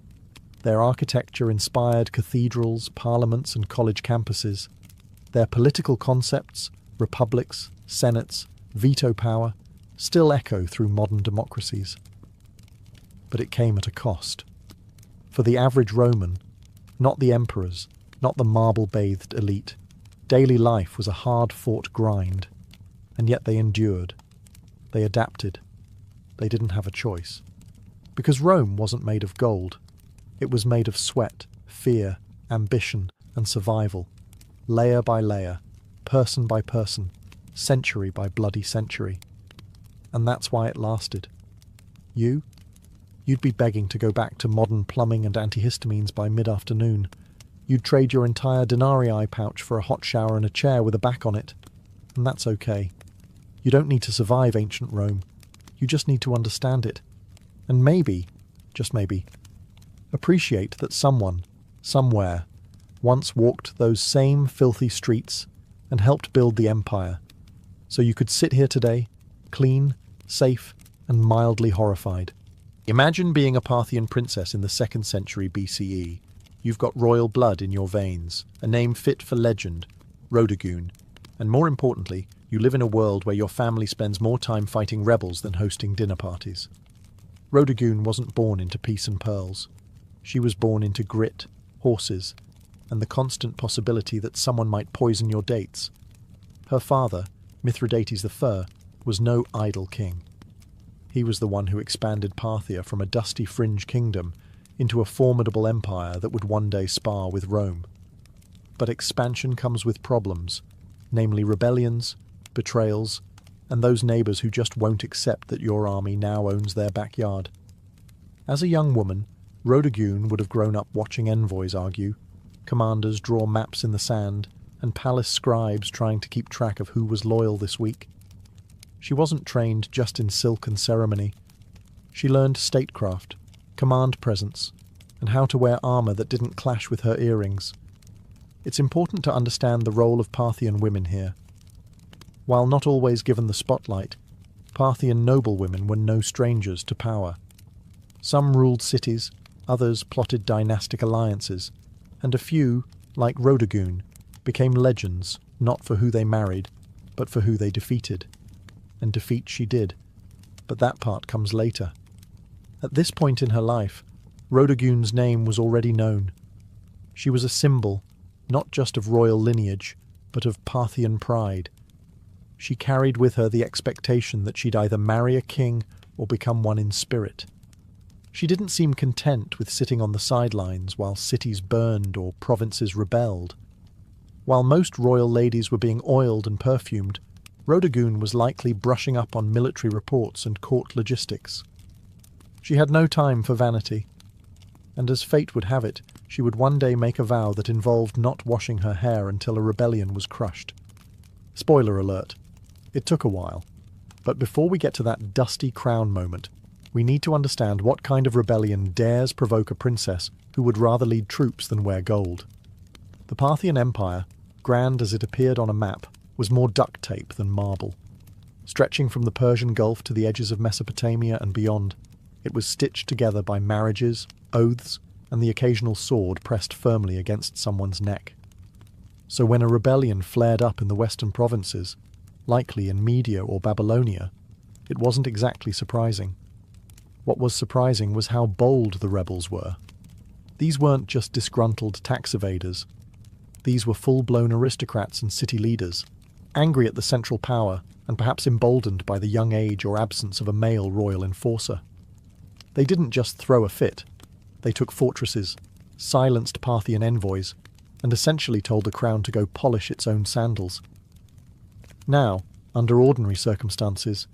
Their architecture inspired cathedrals, parliaments, and college campuses. Their political concepts, republics, senates, veto power, still echo through modern democracies. But it came at a cost. For the average Roman, not the emperors, not the marble-bathed elite, daily life was a hard-fought grind. And yet they endured. They adapted. They didn't have a choice. Because Rome wasn't made of gold. It was made of sweat, fear, ambition, and survival. Layer by layer, person by person, century by bloody century. And that's why it lasted. You'd be begging to go back to modern plumbing and antihistamines by mid-afternoon. You'd trade your entire denarii pouch for a hot shower and a chair with a back on it. And that's okay. You don't need to survive ancient Rome. You just need to understand it. And maybe, just maybe, appreciate that someone, somewhere, once walked those same filthy streets and helped build the empire. So you could sit here today, clean, safe, and mildly horrified. Imagine being a Parthian princess in the 2nd century BCE. You've got royal blood in your veins, a name fit for legend, Rhodogoon, and more importantly, you live in a world where your family spends more time fighting rebels than hosting dinner parties. Rhodogoon wasn't born into peace and pearls. She was born into grit, horses, and the constant possibility that someone might poison your dates. Her father, Mithridates I, was no idle king. He was the one who expanded Parthia from a dusty fringe kingdom into a formidable empire that would one day spar with Rome. But expansion comes with problems, namely rebellions, betrayals, and those neighbours who just won't accept that your army now owns their backyard. As a young woman, Rhodogoon would have grown up watching envoys argue, commanders draw maps in the sand, and palace scribes trying to keep track of who was loyal this week. She wasn't trained just in silk and ceremony. She learned statecraft, command presence, and how to wear armour that didn't clash with her earrings. It's important to understand the role of Parthian women here. While not always given the spotlight, Parthian noblewomen were no strangers to power. Some ruled cities, others plotted dynastic alliances, and a few, like Rhodogoon, became legends not for who they married, but for who they defeated. And defeat she did, but that part comes later. At this point in her life, Rhodogoon's name was already known. She was a symbol, not just of royal lineage, but of Parthian pride. She carried with her the expectation that she'd either marry a king or become one in spirit. She didn't seem content with sitting on the sidelines while cities burned or provinces rebelled. While most royal ladies were being oiled and perfumed, Rhodogoon was likely brushing up on military reports and court logistics. She had no time for vanity, and as fate would have it, she would one day make a vow that involved not washing her hair until a rebellion was crushed. Spoiler alert, it took a while, but before we get to that dusty crown moment, we need to understand what kind of rebellion dares provoke a princess who would rather lead troops than wear gold. The Parthian Empire, grand as it appeared on a map, was more duct tape than marble. Stretching from the Persian Gulf to the edges of Mesopotamia and beyond, it was stitched together by marriages, oaths, and the occasional sword pressed firmly against someone's neck. So when a rebellion flared up in the western provinces, likely in Media or Babylonia, it wasn't exactly surprising. What was surprising was how bold the rebels were. These weren't just disgruntled tax evaders. These were full-blown aristocrats and city leaders, angry at the central power and perhaps emboldened by the young age or absence of a male royal enforcer. They didn't just throw a fit. They took fortresses, silenced Parthian envoys, and essentially told the crown to go polish its own sandals. Now, under ordinary circumstances,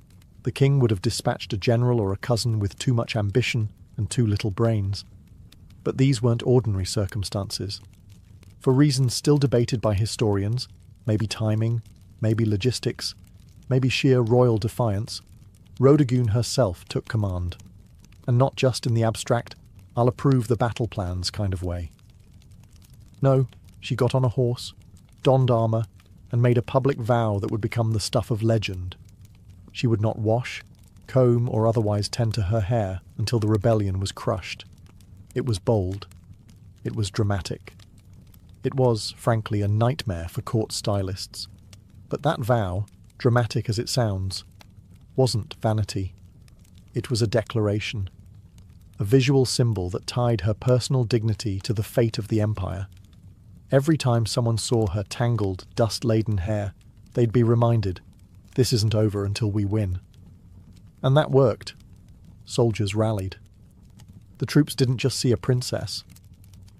the king would have dispatched a general or a cousin with too much ambition and too little brains. But these weren't ordinary circumstances. For reasons still debated by historians, maybe timing, maybe logistics, maybe sheer royal defiance, Rhodogoon herself took command. And not just in the abstract, I'll approve the battle plans kind of way. No, she got on a horse, donned armour, and made a public vow that would become the stuff of legend. She would not wash, comb, or otherwise tend to her hair until the rebellion was crushed. It was bold. It was dramatic. It was, frankly, a nightmare for court stylists. But that vow, dramatic as it sounds, wasn't vanity. It was a declaration. A visual symbol that tied her personal dignity to the fate of the empire. Every time someone saw her tangled, dust-laden hair, they'd be reminded, this isn't over until we win. And that worked. Soldiers rallied. The troops didn't just see a princess.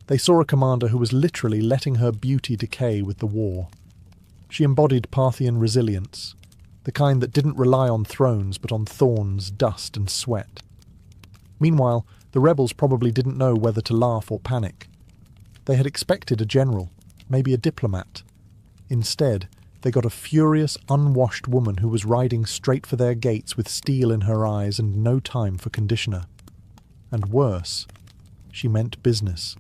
They saw a commander who was literally letting her beauty decay with the war. She embodied Parthian resilience, the kind that didn't rely on thrones but on thorns, dust and sweat. Meanwhile, the rebels probably didn't know whether to laugh or panic. They had expected a general, maybe a diplomat. Instead, they got a furious, unwashed woman who was riding straight for their gates with steel in her eyes and no time for conditioner. And worse, she meant business.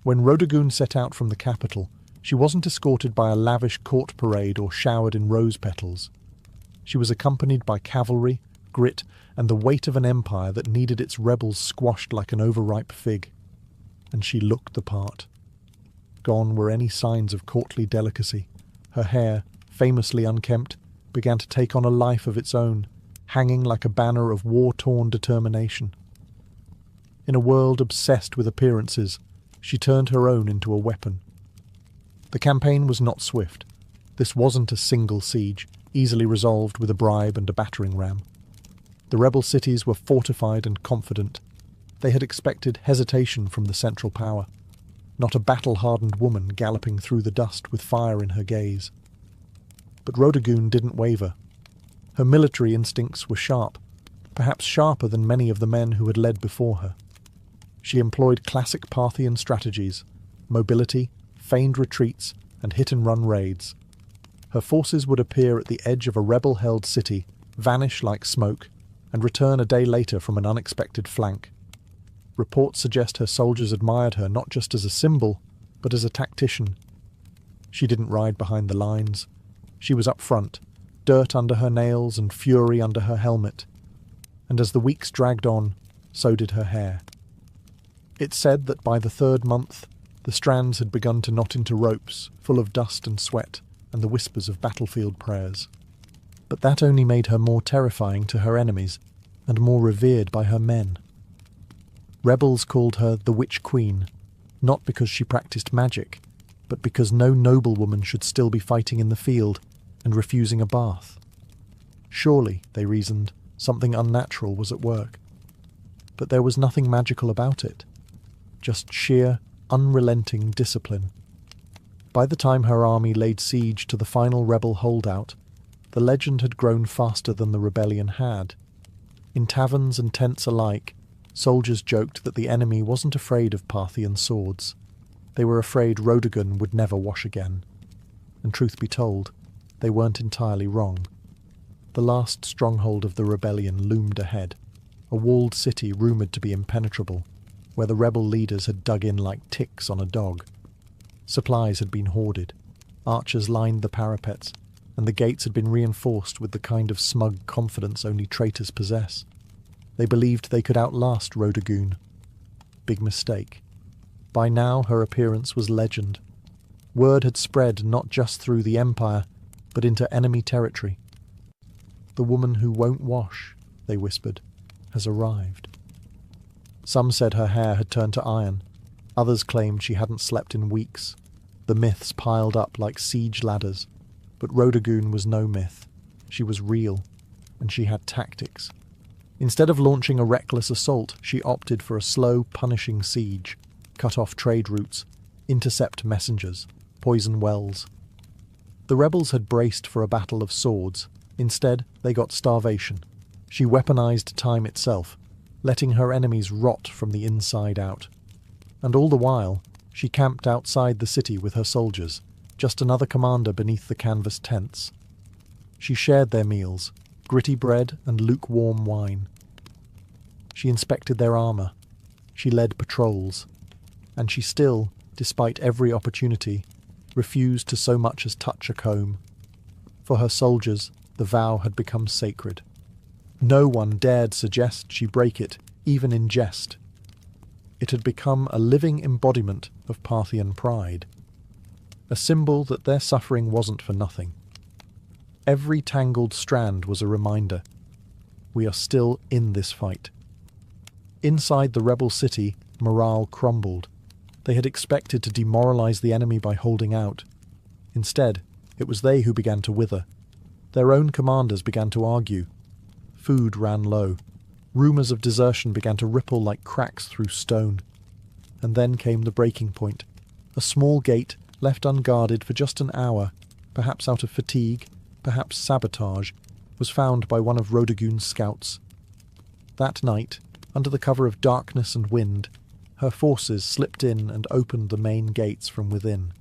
When Rhodogun set out from the capital, she wasn't escorted by a lavish court parade or showered in rose petals. She was accompanied by cavalry, grit, and the weight of an empire that needed its rebels squashed like an overripe fig. And she looked the part. Gone were any signs of courtly delicacy. Her hair, famously unkempt, began to take on a life of its own, hanging like a banner of war-torn determination. In a world obsessed with appearances, she turned her own into a weapon. The campaign was not swift. This wasn't a single siege, easily resolved with a bribe and a battering ram. The rebel cities were fortified and confident. They had expected hesitation from the central power, not a battle-hardened woman galloping through the dust with fire in her gaze. But Rhodogun didn't waver. Her military instincts were sharp, perhaps sharper than many of the men who had led before her. She employed classic Parthian strategies, mobility, feigned retreats, and hit-and-run raids. Her forces would appear at the edge of a rebel-held city, vanish like smoke, and return a day later from an unexpected flank. Reports suggest her soldiers admired her not just as a symbol, but as a tactician. She didn't ride behind the lines. She was up front, dirt under her nails and fury under her helmet. And as the weeks dragged on, so did her hair. It's said that by the third month, the strands had begun to knot into ropes, full of dust and sweat, and the whispers of battlefield prayers. But that only made her more terrifying to her enemies, and more revered by her men. Rebels called her the Witch Queen, not because she practiced magic, but because no noblewoman should still be fighting in the field and refusing a bath. Surely, they reasoned, something unnatural was at work. But there was nothing magical about it, just sheer, unrelenting discipline. By the time her army laid siege to the final rebel holdout, the legend had grown faster than the rebellion had. In taverns and tents alike, soldiers joked that the enemy wasn't afraid of Parthian swords. They were afraid Rhodogun would never wash again. And truth be told, they weren't entirely wrong. The last stronghold of the rebellion loomed ahead, a walled city rumoured to be impenetrable, where the rebel leaders had dug in like ticks on a dog. Supplies had been hoarded, archers lined the parapets, and the gates had been reinforced with the kind of smug confidence only traitors possess. They believed they could outlast Rhodogun. Big mistake. By now her appearance was legend. Word had spread not just through the empire, but into enemy territory. The woman who won't wash, they whispered, has arrived. Some said her hair had turned to iron. Others claimed she hadn't slept in weeks. The myths piled up like siege ladders. But Rhodogun was no myth. She was real, and she had tactics. Instead of launching a reckless assault, she opted for a slow, punishing siege, cut off trade routes, intercept messengers, poison wells. The rebels had braced for a battle of swords. Instead, they got starvation. She weaponized time itself, letting her enemies rot from the inside out. And all the while, she camped outside the city with her soldiers, just another commander beneath the canvas tents. She shared their meals, gritty bread and lukewarm wine. She inspected their armour. She led patrols. And she still, despite every opportunity, refused to so much as touch a comb. For her soldiers, the vow had become sacred. No one dared suggest she break it, even in jest. It had become a living embodiment of Parthian pride, a symbol that their suffering wasn't for nothing. Every tangled strand was a reminder. We are still in this fight. Inside the rebel city, morale crumbled. They had expected to demoralize the enemy by holding out. Instead, it was they who began to wither. Their own commanders began to argue. Food ran low. Rumours of desertion began to ripple like cracks through stone. And then came the breaking point. A small gate, left unguarded for just an hour, perhaps out of fatigue, perhaps sabotage, was found by one of Rodagun's scouts. That night, under the cover of darkness and wind, her forces slipped in and opened the main gates from within.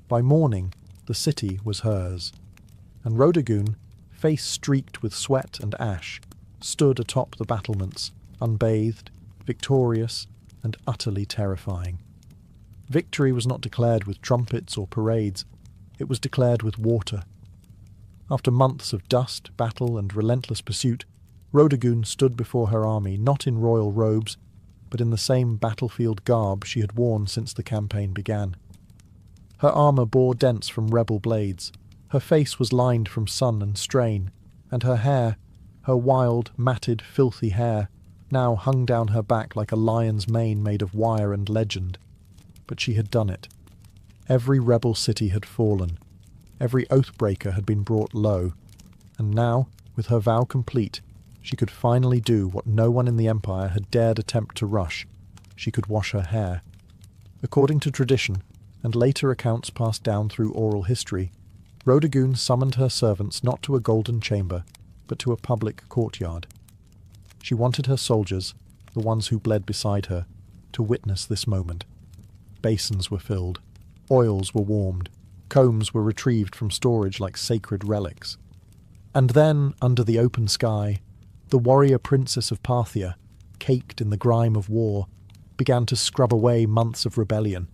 By morning, the city was hers, and Rodagun, face streaked with sweat and ash, stood atop the battlements, unbathed, victorious, and utterly terrifying. Victory was not declared with trumpets or parades, it was declared with water. After months of dust, battle, and relentless pursuit, Rodagun stood before her army not in royal robes, but in the same battlefield garb she had worn since the campaign began. Her armour bore dents from rebel blades, her face was lined from sun and strain, and her hair, her wild, matted, filthy hair, now hung down her back like a lion's mane made of wire and legend. But she had done it. Every rebel city had fallen. Every oathbreaker had been brought low. And now, with her vow complete, she could finally do what no one in the Empire had dared attempt to rush. She could wash her hair. According to tradition, and later accounts passed down through oral history, Rodagun summoned her servants not to a golden chamber, but to a public courtyard. She wanted her soldiers, the ones who bled beside her, to witness this moment. Basins were filled, oils were warmed, combs were retrieved from storage like sacred relics. And then, under the open sky, the warrior princess of Parthia, caked in the grime of war, began to scrub away months of rebellion.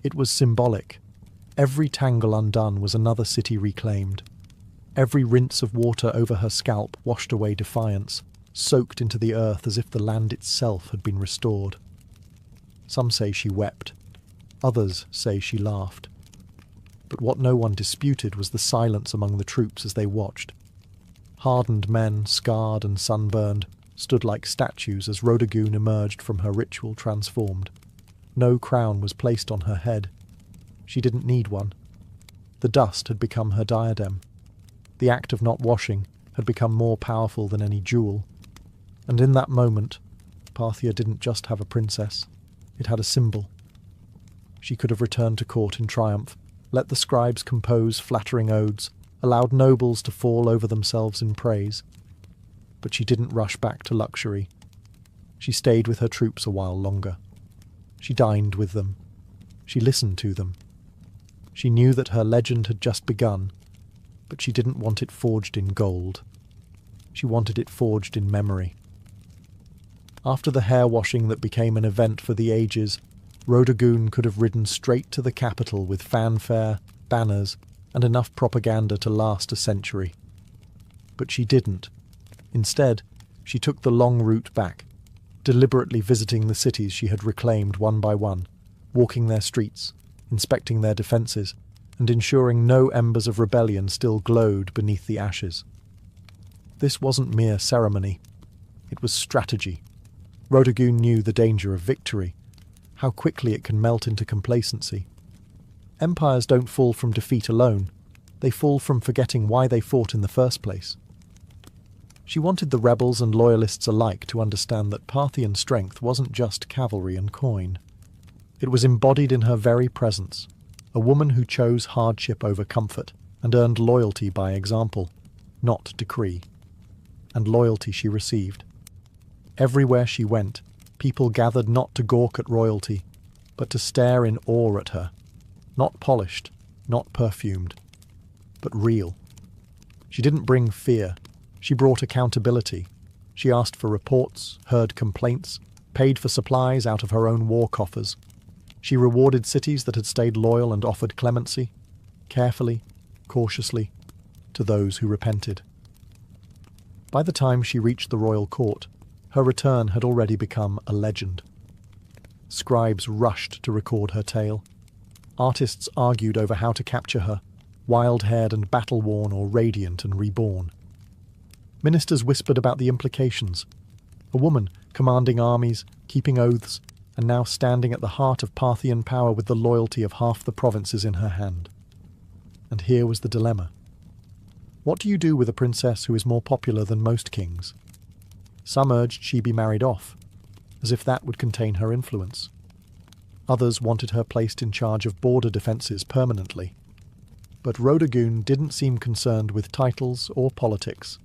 It was symbolic. Every tangle undone was another city reclaimed. Every rinse of water over her scalp washed away defiance, soaked into the earth as if the land itself had been restored. Some say she wept. Others say she laughed. But what no one disputed was the silence among the troops as they watched. Hardened men, scarred and sunburned, stood like statues as Rodagun emerged from her ritual transformed. No crown was placed on her head. She didn't need one. The dust had become her diadem. The act of not washing had become more powerful than any jewel. And in that moment, Parthia didn't just have a princess. It had a symbol. She could have returned to court in triumph, let the scribes compose flattering odes, allowed nobles to fall over themselves in praise. But she didn't rush back to luxury. She stayed with her troops a while longer. She dined with them. She listened to them. She knew that her legend had just begun, but she didn't want it forged in gold. She wanted it forged in memory. After the hair-washing that became an event for the ages, Rodagun could have ridden straight to the capital with fanfare, banners, and enough propaganda to last a century. But she didn't. Instead, she took the long route back, deliberately visiting the cities she had reclaimed one by one, walking their streets, inspecting their defences, and ensuring no embers of rebellion still glowed beneath the ashes. This wasn't mere ceremony. It was strategy. Rodagun knew the danger of victory, how quickly it can melt into complacency. Empires don't fall from defeat alone. They fall from forgetting why they fought in the first place. She wanted the rebels and loyalists alike to understand that Parthian strength wasn't just cavalry and coin. It was embodied in her very presence, a woman who chose hardship over comfort and earned loyalty by example, not decree. And loyalty she received. Everywhere she went, people gathered not to gawk at royalty, but to stare in awe at her. Not polished, not perfumed, but real. She didn't bring fear. She brought accountability. She asked for reports, heard complaints, paid for supplies out of her own war coffers. She rewarded cities that had stayed loyal and offered clemency, carefully, cautiously, to those who repented. By the time she reached the royal court, her return had already become a legend. Scribes rushed to record her tale. Artists argued over how to capture her, wild-haired and battle-worn or radiant and reborn. Ministers whispered about the implications. A woman commanding armies, keeping oaths, and now standing at the heart of Parthian power with the loyalty of half the provinces in her hand. And here was the dilemma. What do you do with a princess who is more popular than most kings? Some urged she be married off, as if that would contain her influence. Others wanted her placed in charge of border defences permanently. But Rhodogun didn't seem concerned with titles or politics.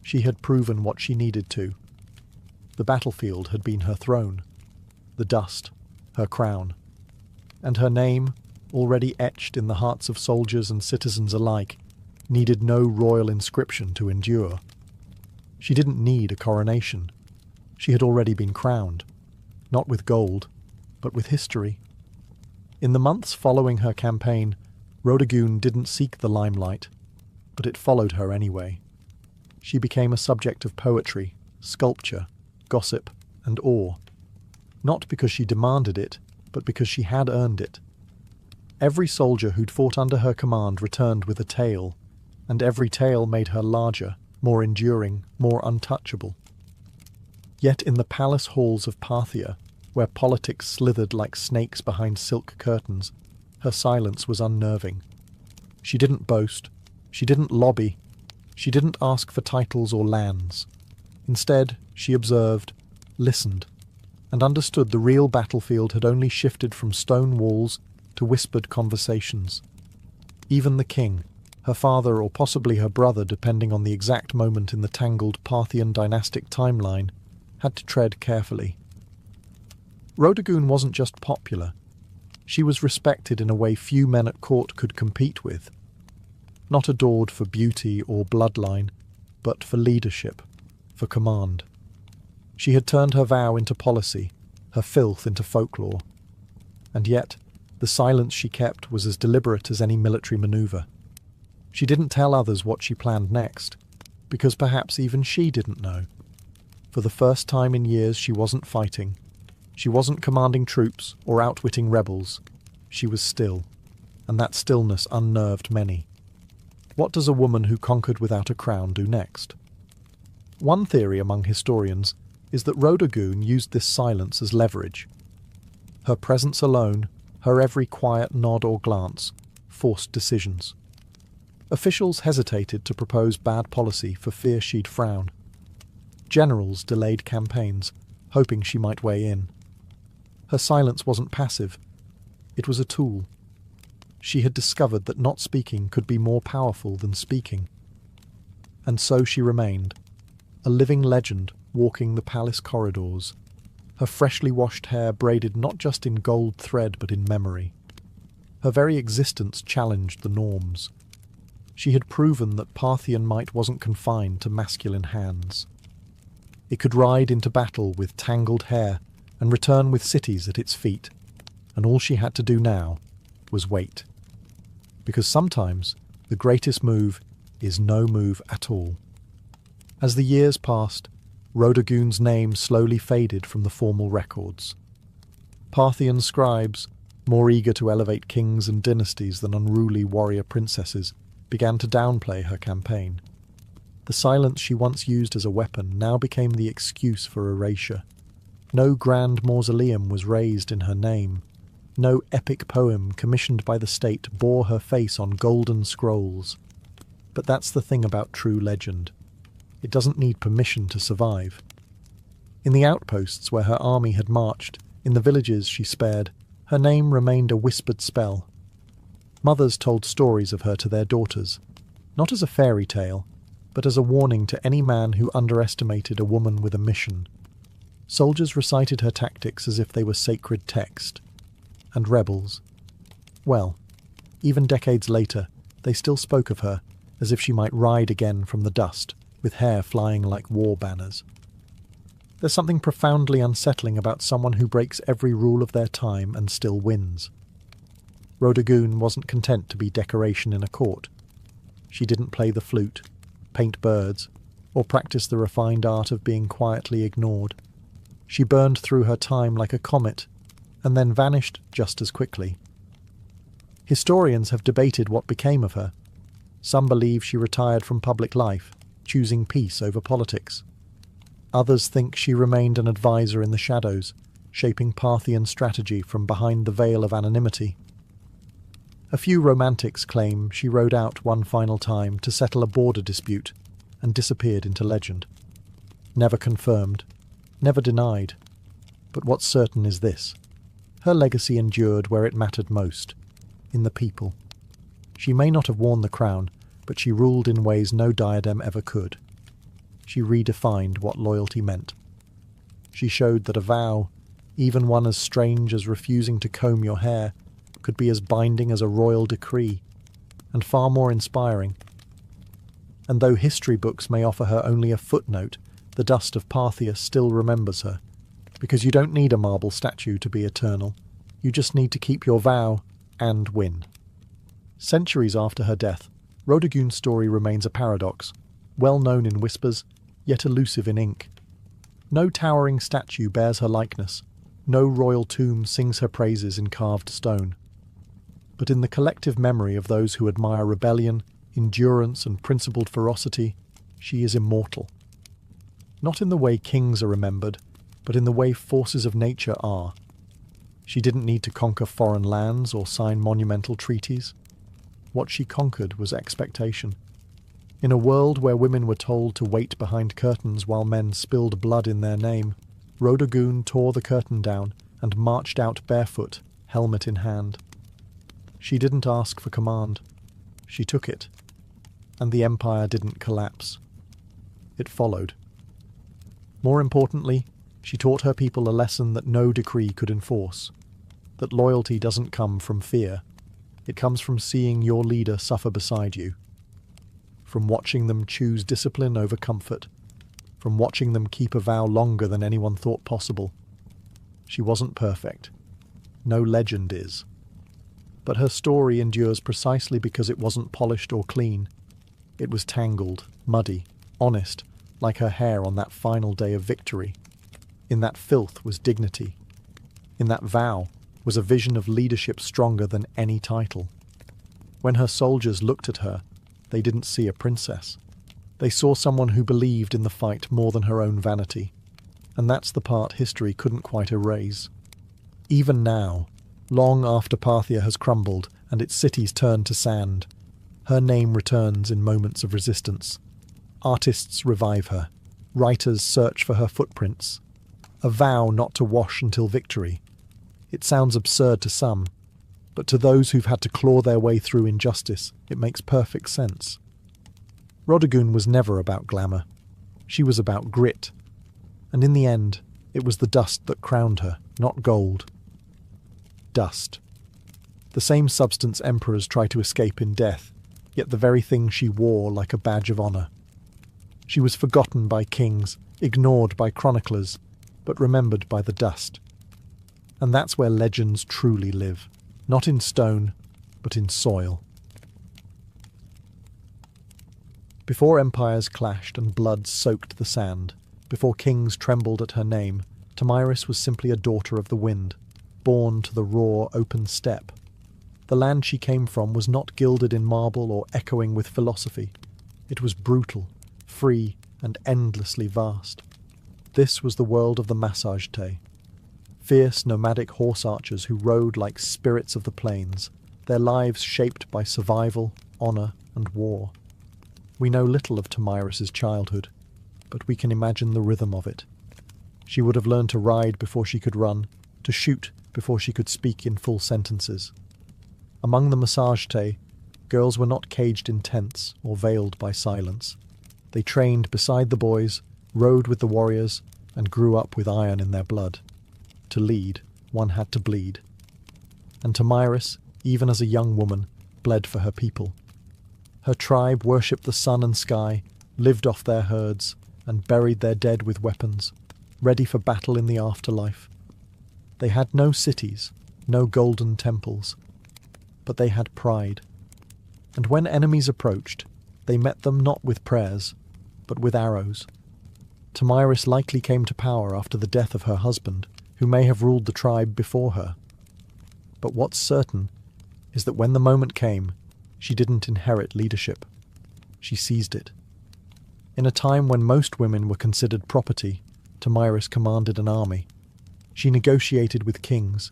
She had proven what she needed to. The battlefield had been her throne, the dust, her crown, and her name, already etched in the hearts of soldiers and citizens alike, needed no royal inscription to endure. She didn't need a coronation. She had already been crowned, not with gold, but with history. In the months following her campaign, Rhodogun didn't seek the limelight, but it followed her anyway. She became a subject of poetry, sculpture, gossip, and awe, not because she demanded it, but because she had earned it. Every soldier who'd fought under her command returned with a tale, and every tale made her larger, more enduring, more untouchable. Yet in the palace halls of Parthia, where politics slithered like snakes behind silk curtains, her silence was unnerving. She didn't boast, she didn't lobby, she didn't ask for titles or lands. Instead, she observed, listened, and understood the real battlefield had only shifted from stone walls to whispered conversations. Even the king, her father or possibly her brother depending on the exact moment in the tangled Parthian dynastic timeline, had to tread carefully. Rhodogun wasn't just popular. She was respected in a way few men at court could compete with. Not adored for beauty or bloodline, but for leadership, for command. She had turned her vow into policy, her filth into folklore. And yet, the silence she kept was as deliberate as any military maneuver. She didn't tell others what she planned next, because perhaps even she didn't know. For the first time in years she wasn't fighting. She wasn't commanding troops or outwitting rebels. She was still, and that stillness unnerved many. What does a woman who conquered without a crown do next? One theory among historians is that Rhodogun used this silence as leverage. Her presence alone, her every quiet nod or glance, forced decisions. Officials hesitated to propose bad policy for fear she'd frown. Generals delayed campaigns, hoping she might weigh in. Her silence wasn't passive. It was a tool. She had discovered that not speaking could be more powerful than speaking. And so she remained, a living legend walking the palace corridors, her freshly washed hair braided not just in gold thread but in memory. Her very existence challenged the norms. She had proven that Parthian might wasn't confined to masculine hands. It could ride into battle with tangled hair and return with cities at its feet, and all she had to do now was wait. Because sometimes the greatest move is no move at all. As the years passed, Rhodogun's name slowly faded from the formal records. Parthian scribes, more eager to elevate kings and dynasties than unruly warrior princesses, began to downplay her campaign. The silence she once used as a weapon now became the excuse for erasure. No grand mausoleum was raised in her name. No epic poem commissioned by the state bore her face on golden scrolls. But that's the thing about true legend. It doesn't need permission to survive. In the outposts where her army had marched, in the villages she spared, her name remained a whispered spell. Mothers told stories of her to their daughters, not as a fairy tale, but as a warning to any man who underestimated a woman with a mission. Soldiers recited her tactics as if they were sacred text. And rebels, well, even decades later, they still spoke of her as if she might ride again from the dust, with hair flying like war banners. There's something profoundly unsettling about someone who breaks every rule of their time and still wins. Rhodogun wasn't content to be decoration in a court. She didn't play the flute, paint birds, or practice the refined art of being quietly ignored. She burned through her time like a comet, and then vanished just as quickly. Historians have debated what became of her. Some believe she retired from public life, choosing peace over politics. Others think she remained an advisor in the shadows, shaping Parthian strategy from behind the veil of anonymity. A few romantics claim she rode out one final time to settle a border dispute and disappeared into legend. Never confirmed, never denied. But what's certain is this: her legacy endured where it mattered most, in the people. She may not have worn the crown, but she ruled in ways no diadem ever could. She redefined what loyalty meant. She showed that a vow, even one as strange as refusing to comb your hair, could be as binding as a royal decree, and far more inspiring. And though history books may offer her only a footnote, the dust of Parthia still remembers her, because you don't need a marble statue to be eternal. You just need to keep your vow and win. Centuries after her death, Rodogun's story remains a paradox, well known in whispers, yet elusive in ink. No towering statue bears her likeness, no royal tomb sings her praises in carved stone. But in the collective memory of those who admire rebellion, endurance and principled ferocity, she is immortal. Not in the way kings are remembered, but in the way forces of nature are. She didn't need to conquer foreign lands or sign monumental treaties. What she conquered was expectation. In a world where women were told to wait behind curtains while men spilled blood in their name, Rodogun tore the curtain down and marched out barefoot, helmet in hand. She didn't ask for command. She took it. And the empire didn't collapse. It followed. More importantly, she taught her people a lesson that no decree could enforce. That loyalty doesn't come from fear. It comes from seeing your leader suffer beside you. From watching them choose discipline over comfort. From watching them keep a vow longer than anyone thought possible. She wasn't perfect. No legend is. But her story endures precisely because it wasn't polished or clean. It was tangled, muddy, honest, like her hair on that final day of victory. In that filth was dignity. In that vow was a vision of leadership stronger than any title. When her soldiers looked at her, they didn't see a princess. They saw someone who believed in the fight more than her own vanity. And that's the part history couldn't quite erase. Even now, long after Parthia has crumbled and its cities turned to sand, her name returns in moments of resistance. Artists revive her. Writers search for her footprints. A vow not to wash until victory. It sounds absurd to some, but to those who've had to claw their way through injustice, it makes perfect sense. Rodogun was never about glamour. She was about grit. And in the end, it was the dust that crowned her, not gold. Dust. The same substance emperors try to escape in death, yet the very thing she wore like a badge of honour. She was forgotten by kings, ignored by chroniclers, but remembered by the dust. And that's where legends truly live, not in stone, but in soil. Before empires clashed and blood soaked the sand, before kings trembled at her name, Tomyris was simply a daughter of the wind, born to the raw, open steppe. The land she came from was not gilded in marble or echoing with philosophy. It was brutal, free, and endlessly vast. This was the world of the Massagetae, fierce nomadic horse archers who rode like spirits of the plains, their lives shaped by survival, honour, and war. We know little of Tomyris's childhood, but we can imagine the rhythm of it. She would have learned to ride before she could run, to shoot before she could speak in full sentences. Among the Massagetae, girls were not caged in tents or veiled by silence. They trained beside the boys, rode with the warriors, and grew up with iron in their blood. To lead, one had to bleed. And Tomyris, even as a young woman, bled for her people. Her tribe worshipped the sun and sky, lived off their herds, and buried their dead with weapons, ready for battle in the afterlife. They had no cities, no golden temples, but they had pride. And when enemies approached, they met them not with prayers, but with arrows. Tomyris likely came to power after the death of her husband, who may have ruled the tribe before her. But what's certain is that when the moment came, she didn't inherit leadership. She seized it. In a time when most women were considered property, Tomyris commanded an army. She negotiated with kings.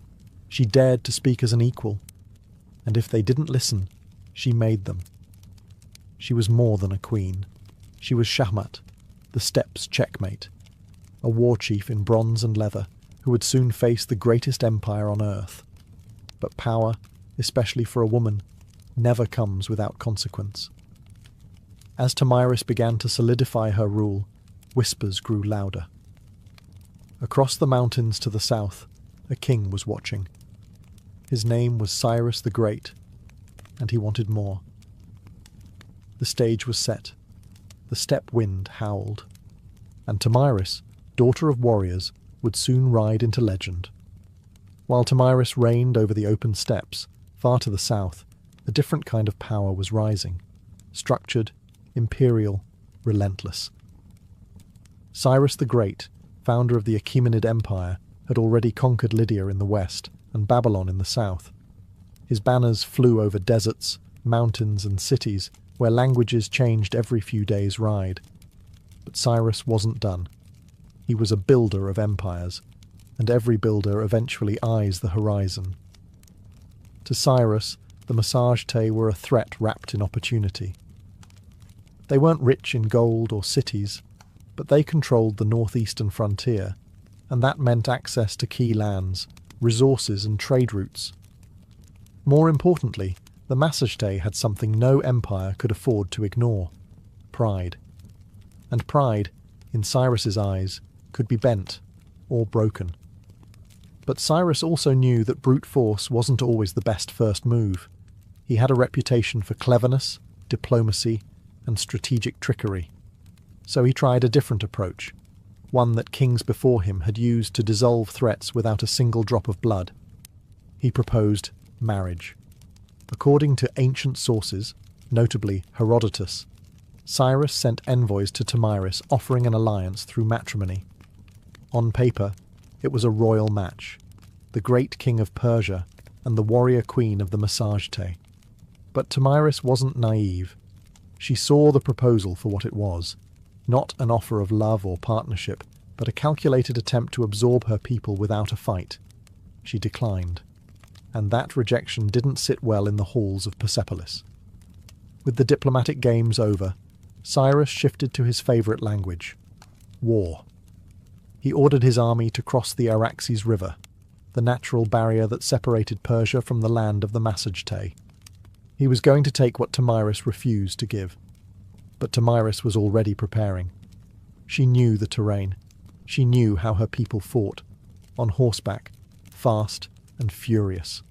She dared to speak as an equal. And if they didn't listen, she made them. She was more than a queen. She was Shahmat, the steppes' checkmate, a war chief in bronze and leather who would soon face the greatest empire on earth. But power, especially for a woman, never comes without consequence. As Tomyris began to solidify her rule, whispers grew louder. Across the mountains to the south, a king was watching. His name was Cyrus the Great, and he wanted more. The stage was set. The steppe wind howled, and Tomyris, daughter of warriors, would soon ride into legend. While Tomyris reigned over the open steppes, far to the south, a different kind of power was rising, structured, imperial, relentless. Cyrus the Great, founder of the Achaemenid Empire, had already conquered Lydia in the west and Babylon in the south. His banners flew over deserts, mountains, and cities where languages changed every few days' ride. But Cyrus wasn't done. He was a builder of empires, and every builder eventually eyes the horizon. To Cyrus, the Massagetæ were a threat wrapped in opportunity. They weren't rich in gold or cities, but they controlled the northeastern frontier, and that meant access to key lands, resources and trade routes. More importantly, the Massagetæ had something no empire could afford to ignore: pride. And pride, in Cyrus's eyes, could be bent or broken. But Cyrus also knew that brute force wasn't always the best first move. He had a reputation for cleverness, diplomacy, and strategic trickery. So he tried a different approach, one that kings before him had used to dissolve threats without a single drop of blood. He proposed marriage. According to ancient sources, notably Herodotus, Cyrus sent envoys to Tomyris offering an alliance through matrimony. On paper, it was a royal match, the great king of Persia and the warrior queen of the Massagetæ. But Tomyris wasn't naive. She saw the proposal for what it was, not an offer of love or partnership, but a calculated attempt to absorb her people without a fight. She declined, and that rejection didn't sit well in the halls of Persepolis. With the diplomatic games over, Cyrus shifted to his favourite language: war. He ordered his army to cross the Araxes River, the natural barrier that separated Persia from the land of the Massagetæ. He was going to take what Tomyris refused to give. But Tomyris was already preparing. She knew the terrain. She knew how her people fought, on horseback, fast and furious.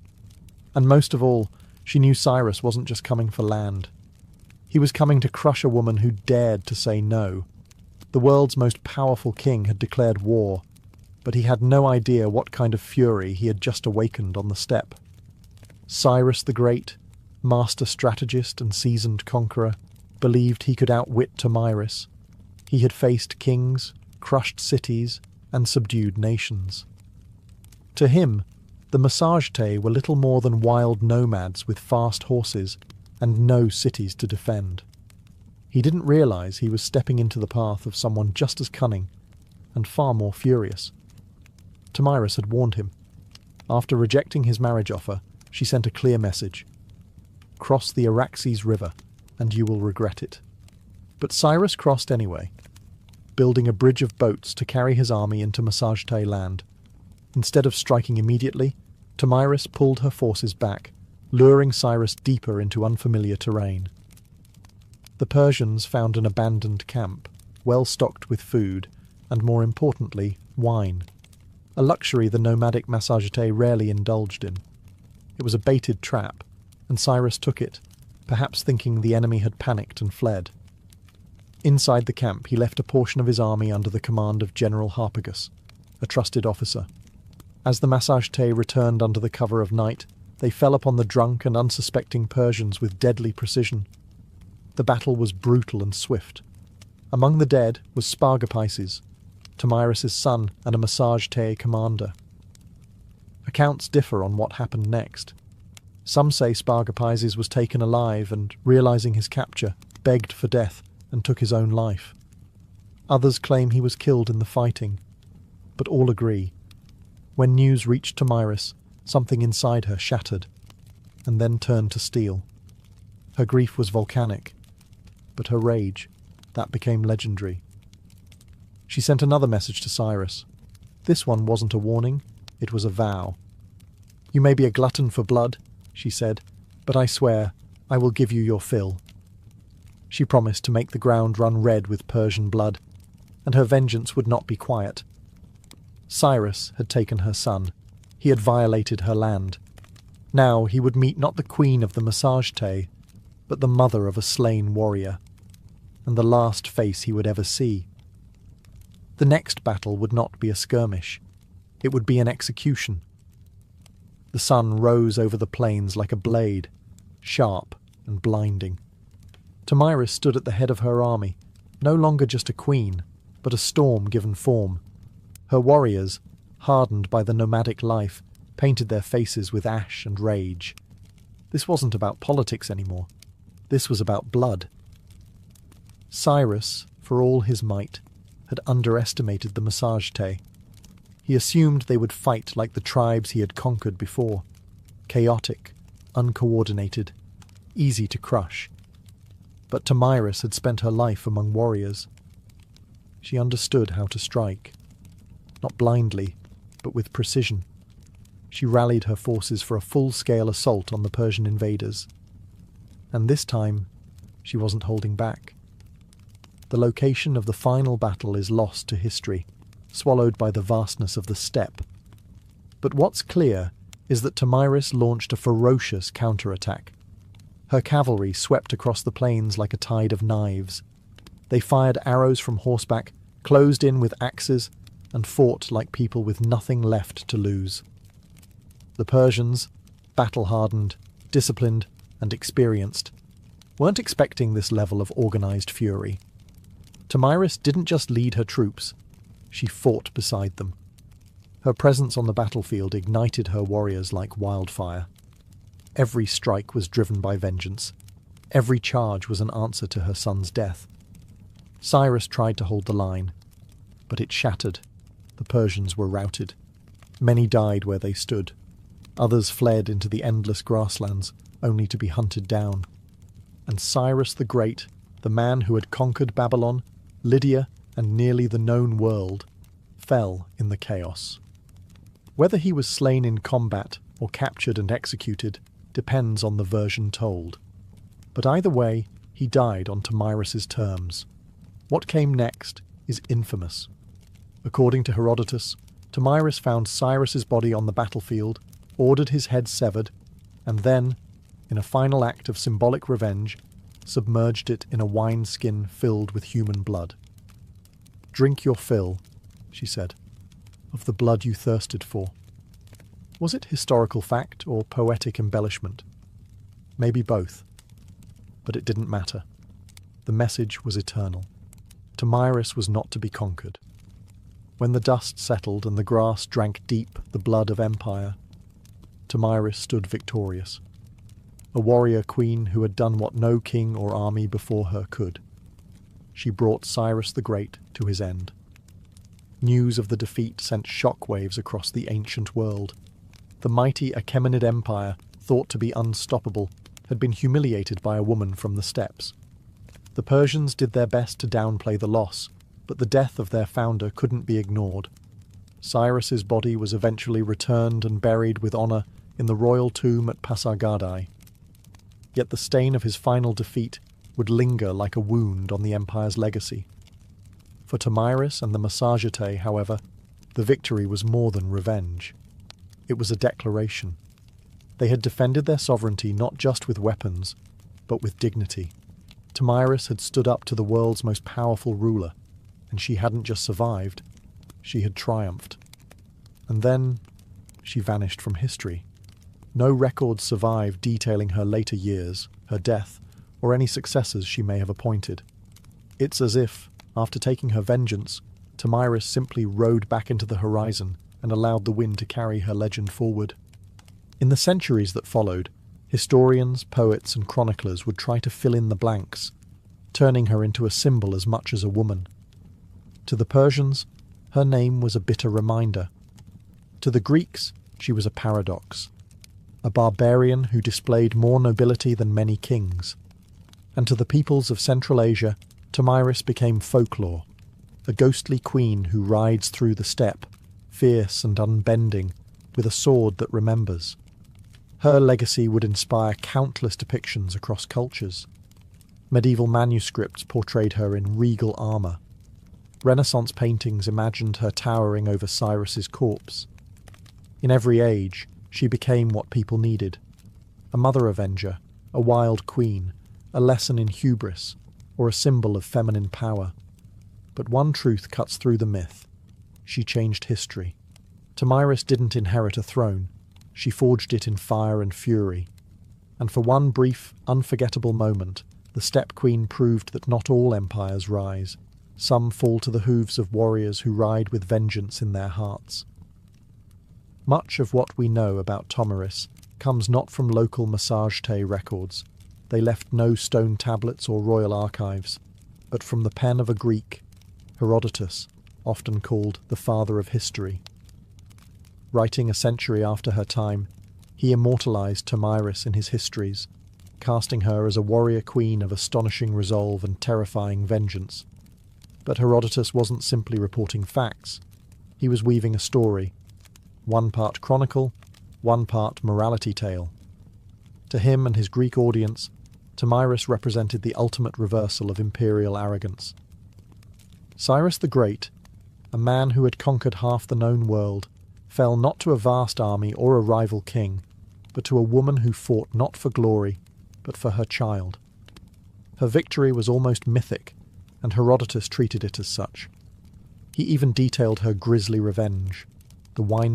And most of all, she knew Cyrus wasn't just coming for land. He was coming to crush a woman who dared to say no. The world's most powerful king had declared war, but he had no idea what kind of fury he had just awakened on the steppe. Cyrus the Great, master strategist and seasoned conqueror, believed he could outwit Tomyris. He had faced kings, crushed cities, and subdued nations. To him, the Massagetæ were little more than wild nomads with fast horses and no cities to defend. He didn't realize he was stepping into the path of someone just as cunning and far more furious. Tomyris had warned him. After rejecting his marriage offer, she sent a clear message: cross the Araxes River, and you will regret it. But Cyrus crossed anyway, building a bridge of boats to carry his army into Massagetæ land. Instead of striking immediately, Tomyris pulled her forces back, luring Cyrus deeper into unfamiliar terrain. The Persians found an abandoned camp, well stocked with food, and more importantly, wine, a luxury the nomadic Massagetæ rarely indulged in. It was a baited trap, and Cyrus took it, perhaps thinking the enemy had panicked and fled. Inside the camp, he left a portion of his army under the command of General Harpagus, a trusted officer. As the Massagetæ returned under the cover of night, they fell upon the drunk and unsuspecting Persians with deadly precision. The battle was brutal and swift. Among the dead was Spargapaises, Tomyris' son and a Massagetæ commander. Accounts differ on what happened next. Some say Spargapaises was taken alive and, realizing his capture, begged for death and took his own life. Others claim he was killed in the fighting, but all agree. When news reached Tomyris, something inside her shattered, and then turned to steel. Her grief was volcanic, but her rage, that became legendary. She sent another message to Cyrus. This one wasn't a warning, it was a vow. You may be a glutton for blood, she said, but I swear, I will give you your fill." She promised to make the ground run red with Persian blood, and her vengeance would not be quiet. Cyrus had taken her son. He had violated her land. Now he would meet not the queen of the Massagetay, but the mother of a slain warrior, and the last face he would ever see. The next battle would not be a skirmish. It would be an execution. The sun rose over the plains like a blade, sharp and blinding. Tomyris stood at the head of her army, no longer just a queen, but a storm given form. Her warriors, hardened by the nomadic life, painted their faces with ash and rage. This wasn't about politics anymore. This was about blood. Cyrus, for all his might, had underestimated the Massagetay. He assumed they would fight like the tribes he had conquered before, chaotic, uncoordinated, easy to crush. But Tomyris had spent her life among warriors. She understood how to strike. Not blindly, but with precision. She rallied her forces for a full-scale assault on the Persian invaders. And this time, she wasn't holding back. The location of the final battle is lost to history, swallowed by the vastness of the steppe. But what's clear is that Tomyris launched a ferocious counterattack. Her cavalry swept across the plains like a tide of knives. They fired arrows from horseback, closed in with axes, and fought like people with nothing left to lose. The Persians, battle-hardened, disciplined, and experienced, weren't expecting this level of organized fury. Tomyris didn't just lead her troops, she fought beside them. Her presence on the battlefield ignited her warriors like wildfire. Every strike was driven by vengeance. Every charge was an answer to her son's death. Cyrus tried to hold the line, but it shattered. The Persians were routed. Many died where they stood. Others fled into the endless grasslands, only to be hunted down. And Cyrus the Great, the man who had conquered Babylon, Lydia, and nearly the known world, fell in the chaos. Whether he was slain in combat or captured and executed depends on the version told. But either way, he died on Tomyris's terms. What came next is infamous. According to Herodotus, Tomyris found Cyrus's body on the battlefield, ordered his head severed, and then, in a final act of symbolic revenge, submerged it in a wineskin filled with human blood. "Drink your fill," she said, "of the blood you thirsted for." Was it historical fact or poetic embellishment? Maybe both. But it didn't matter. The message was eternal. Tomyris was not to be conquered. When the dust settled and the grass drank deep the blood of empire, Tomyris stood victorious. A warrior queen who had done what no king or army before her could. She brought Cyrus the Great to his end. News of the defeat sent shockwaves across the ancient world. The mighty Achaemenid Empire, thought to be unstoppable, had been humiliated by a woman from the steppes. The Persians did their best to downplay the loss, but the death of their founder couldn't be ignored. Cyrus's body was eventually returned and buried with honor in the royal tomb at Pasargadae. Yet the stain of his final defeat would linger like a wound on the empire's legacy. For Tomyris and the Massagetay, however, the victory was more than revenge. It was a declaration. They had defended their sovereignty not just with weapons, but with dignity. Tomyris had stood up to the world's most powerful ruler, and she hadn't just survived, she had triumphed. And then she vanished from history. No records survive detailing her later years, her death, or any successors she may have appointed. It's as if, after taking her vengeance, Tomyris simply rode back into the horizon and allowed the wind to carry her legend forward. In the centuries that followed, historians, poets, and chroniclers would try to fill in the blanks, turning her into a symbol as much as a woman. To the Persians, her name was a bitter reminder. To the Greeks, she was a paradox, a barbarian who displayed more nobility than many kings. And to the peoples of Central Asia, Tomyris became folklore, a ghostly queen who rides through the steppe, fierce and unbending, with a sword that remembers. Her legacy would inspire countless depictions across cultures. Medieval manuscripts portrayed her in regal armour. Renaissance paintings imagined her towering over Cyrus's corpse. In every age, she became what people needed: a mother avenger, a wild queen, a lesson in hubris, or a symbol of feminine power. But one truth cuts through the myth: she changed history. Tomyris didn't inherit a throne, she forged it in fire and fury. And for one brief, unforgettable moment, the Steppe Queen proved that not all empires rise. Some fall to the hooves of warriors who ride with vengeance in their hearts. Much of what we know about Tomyris comes not from local Massageté records. They left no stone tablets or royal archives, but from the pen of a Greek, Herodotus, often called the father of history. Writing a century after her time, he immortalized Tomyris in his histories, casting her as a warrior queen of astonishing resolve and terrifying vengeance. But Herodotus wasn't simply reporting facts. He was weaving a story, one part chronicle, one part morality tale. To him and his Greek audience, Tomyris represented the ultimate reversal of imperial arrogance. Cyrus the Great, a man who had conquered half the known world, fell not to a vast army or a rival king, but to a woman who fought not for glory, but for her child. Her victory was almost mythic, and Herodotus treated it as such. He even detailed her grisly revenge, the wine